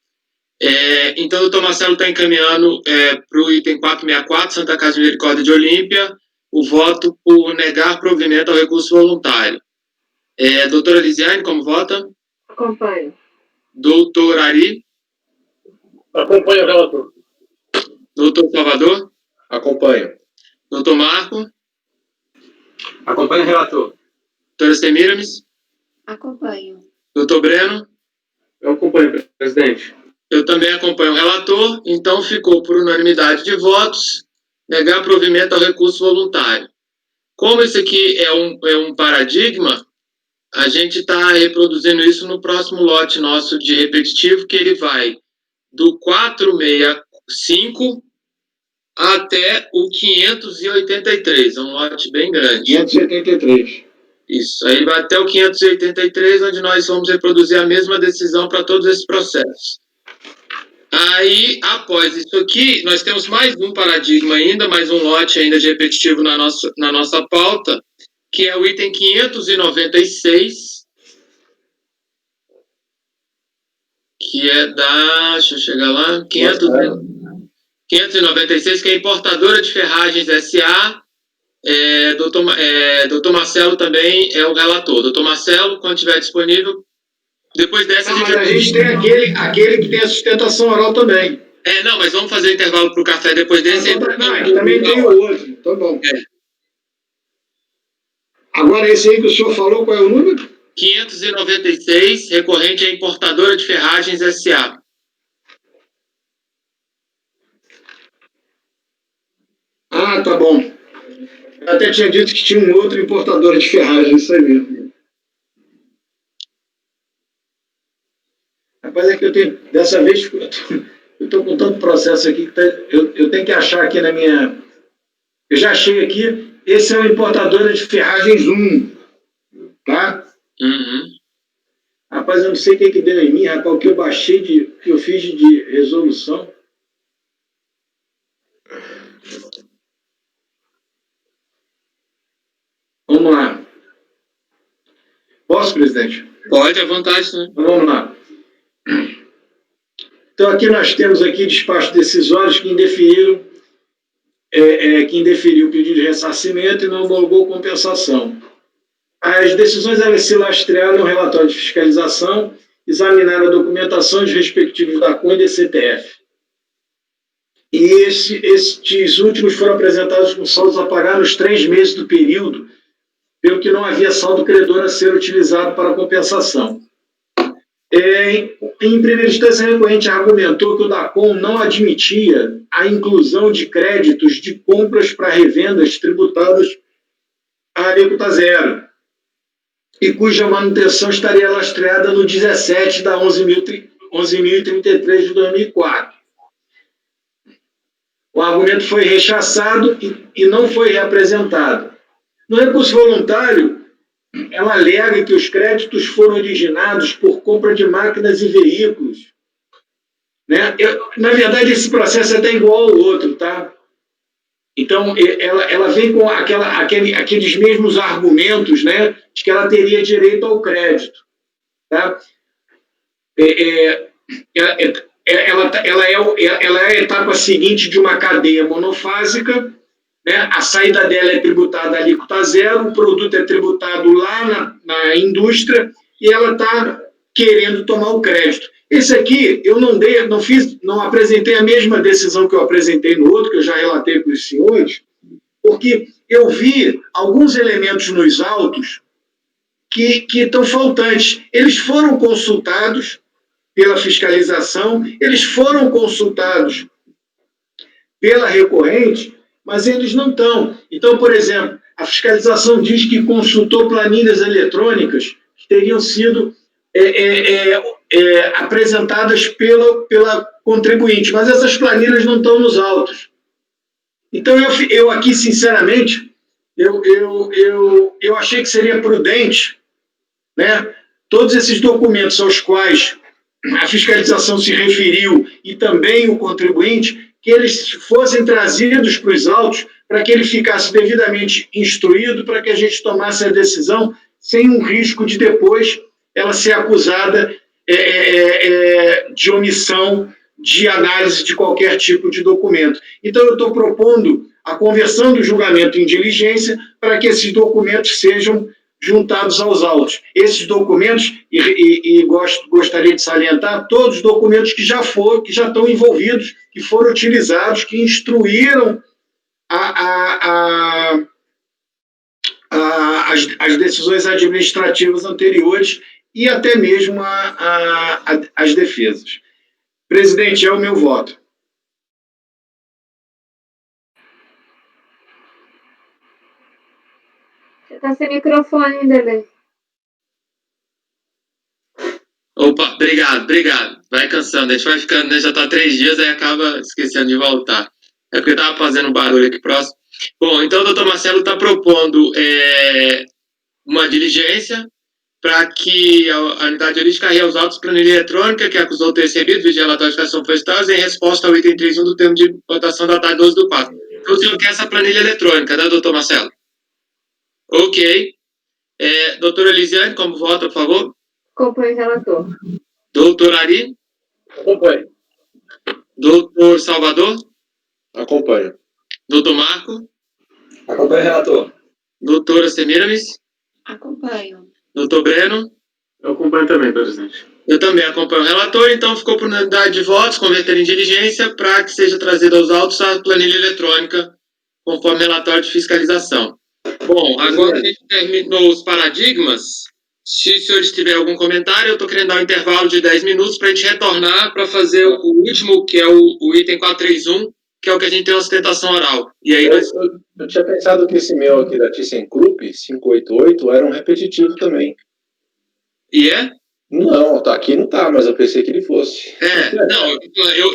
Então, o doutor Marcelo está encaminhando para o item 464, Santa Casa de Misericórdia de Olímpia, o voto por negar provimento ao recurso voluntário. Doutora Lisiane, como vota? Acompanho. Doutor Ari? Acompanho o relator. Doutor Salvador? Acompanho. Doutor Marco? Acompanho o relator. Doutora Semiramis? Acompanho. Doutor Breno? Eu acompanho, presidente. Eu também acompanho o relator, então ficou por unanimidade de votos, negar provimento ao recurso voluntário. Como isso aqui é um paradigma, a gente está reproduzindo isso no próximo lote nosso de repetitivo, que ele vai do 465 até o 583, é um lote bem grande. 583. Isso, aí vai até o 583, onde nós vamos reproduzir a mesma decisão para todos esses processos. Aí, após isso aqui, nós temos mais um paradigma ainda, mais um lote ainda de repetitivo na nossa pauta, que é o item 596, que é da... Deixa eu chegar lá. 596, que é importadora de ferragens SA. Doutor Marcelo também é o relator. Doutor Marcelo, quando estiver disponível, depois dessa... Mas a gente tem aquele que tem a sustentação oral também. Não, mas vamos fazer intervalo para o café depois desse. Também tem o outro. Tá bom. Agora, esse aí que o senhor falou, qual é o número? 596, recorrente à importadora de ferragens SA. Ah, tá bom. Eu até tinha dito que tinha um outro importador de ferragens, isso aí mesmo. Rapaz, é que eu tenho... Dessa vez, eu estou com tanto processo aqui que eu tenho que achar aqui na minha... Eu já achei aqui. Esse é o importador de ferragens 1. Tá? Uhum. Rapaz, eu não sei o que deu em mim, rapaz, o que eu baixei, que eu fiz de resolução. Vamos lá. Posso, presidente? Pode, à vontade. Né? Então, vamos lá. Então, aqui nós temos aqui despachos decisórios que indeferiu o pedido de ressarcimento e não homologou compensação. As decisões elas se lastrearam no relatório de fiscalização, examinaram a documentação dos respectivos DACON e DCTF. E estes últimos foram apresentados com saldos a pagar nos 3 meses do período, pelo que não havia saldo credor a ser utilizado para compensação. Em primeira instância, a recorrente argumentou que o DACON não admitia a inclusão de créditos de compras para revendas tributadas à alíquota zero, e cuja manutenção estaria lastreada no 17 da 11.033 de 2004. O argumento foi rechaçado e não foi reapresentado. No recurso voluntário, ela alega que os créditos foram originados por compra de máquinas e veículos. Né? Na verdade, esse processo é até igual ao outro, tá? Então, ela vem com aqueles mesmos argumentos, né, de que ela teria direito ao crédito. Tá? Ela é a etapa seguinte de uma cadeia monofásica, né? A saída dela é tributada a alíquota zero, o produto é tributado lá na indústria e ela está querendo tomar o crédito. Esse aqui, eu não apresentei a mesma decisão que eu apresentei no outro, que eu já relatei para os senhores, porque eu vi alguns elementos nos autos que estão faltantes. Eles foram consultados pela fiscalização, eles foram consultados pela recorrente, mas eles não estão. Então, por exemplo, a fiscalização diz que consultou planilhas eletrônicas que teriam sido apresentadas pela contribuinte, mas essas planilhas não estão nos autos. Então, eu aqui, sinceramente, eu achei que seria prudente, né, todos esses documentos aos quais a fiscalização se referiu e também o contribuinte, que eles fossem trazidos para os autos para que ele ficasse devidamente instruído, para que a gente tomasse a decisão sem um risco de depois ela ser acusada de omissão de análise de qualquer tipo de documento. Então, eu estou propondo a conversão do julgamento em diligência para que esses documentos sejam juntados aos autos. Esses documentos, gostaria de salientar, todos os documentos que já estão envolvidos, que foram utilizados, que instruíram as decisões administrativas anteriores e até mesmo as defesas. Presidente, é o meu voto. Você está sem microfone, Delei. Opa, obrigado. Vai cansando, a gente vai ficando, né? Já está 3 dias, aí acaba esquecendo de voltar. É porque eu estava fazendo barulho aqui próximo. Bom, então o doutor Marcelo está propondo uma diligência para que a unidade jurídica carregue aos autos planilha eletrônica que acusou ter recebido, vídeo relatório de fiscalização festais, em resposta ao item 3.1 do termo de votação datado 12/4. Então, o senhor quer essa planilha eletrônica, né, doutor Marcelo? Ok. Doutora Elisiane, como vota, por favor? Acompanhe o relator. Doutor Ari? Acompanhe. Doutor Salvador? Acompanho. Doutor Marco? Acompanhe o relator. Doutora Semiramis? Acompanho. Doutor Breno? Eu acompanho também, presidente. Eu também acompanho o relator, então ficou por unanimidade de votos, converter em diligência para que seja trazida aos autos a planilha eletrônica, conforme relatório de fiscalização. Bom, agora a gente terminou os paradigmas. Se os senhores tiverem algum comentário, eu estou querendo dar um intervalo de 10 minutos para a gente retornar para fazer o último, que é o item 431, que é o que a gente tem a sustentação oral. E aí Eu tinha pensado que esse meu aqui da ThyssenKrupp, 588, era um repetitivo também. E é? Não, tá aqui não tá, mas eu pensei que ele fosse. Não,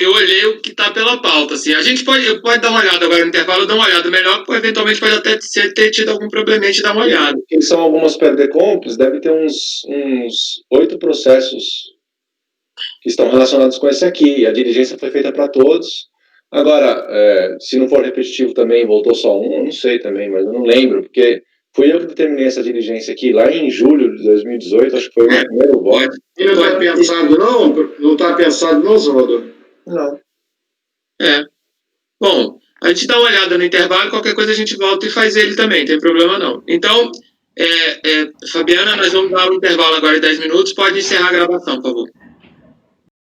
eu olhei o que está pela pauta, assim. A gente pode dar uma olhada agora no intervalo, dar uma olhada melhor, porque eventualmente pode até ter tido algum probleminha de dar uma olhada. Que são algumas perdecompras, deve ter uns 8 processos que estão relacionados com esse aqui. A diligência foi feita para todos. Agora, se não for repetitivo também, voltou só um, eu não sei também, mas eu não lembro, porque fui eu que determinei essa diligência aqui, lá em julho de 2018, acho que foi o meu primeiro voto. E não está pensado, não? Não está pensado, não, Salvador? Não. Bom, a gente dá uma olhada no intervalo, qualquer coisa a gente volta e faz ele também, não tem problema não. Então, Fabiana, nós vamos dar um intervalo agora de 10 minutos, pode encerrar a gravação, por favor.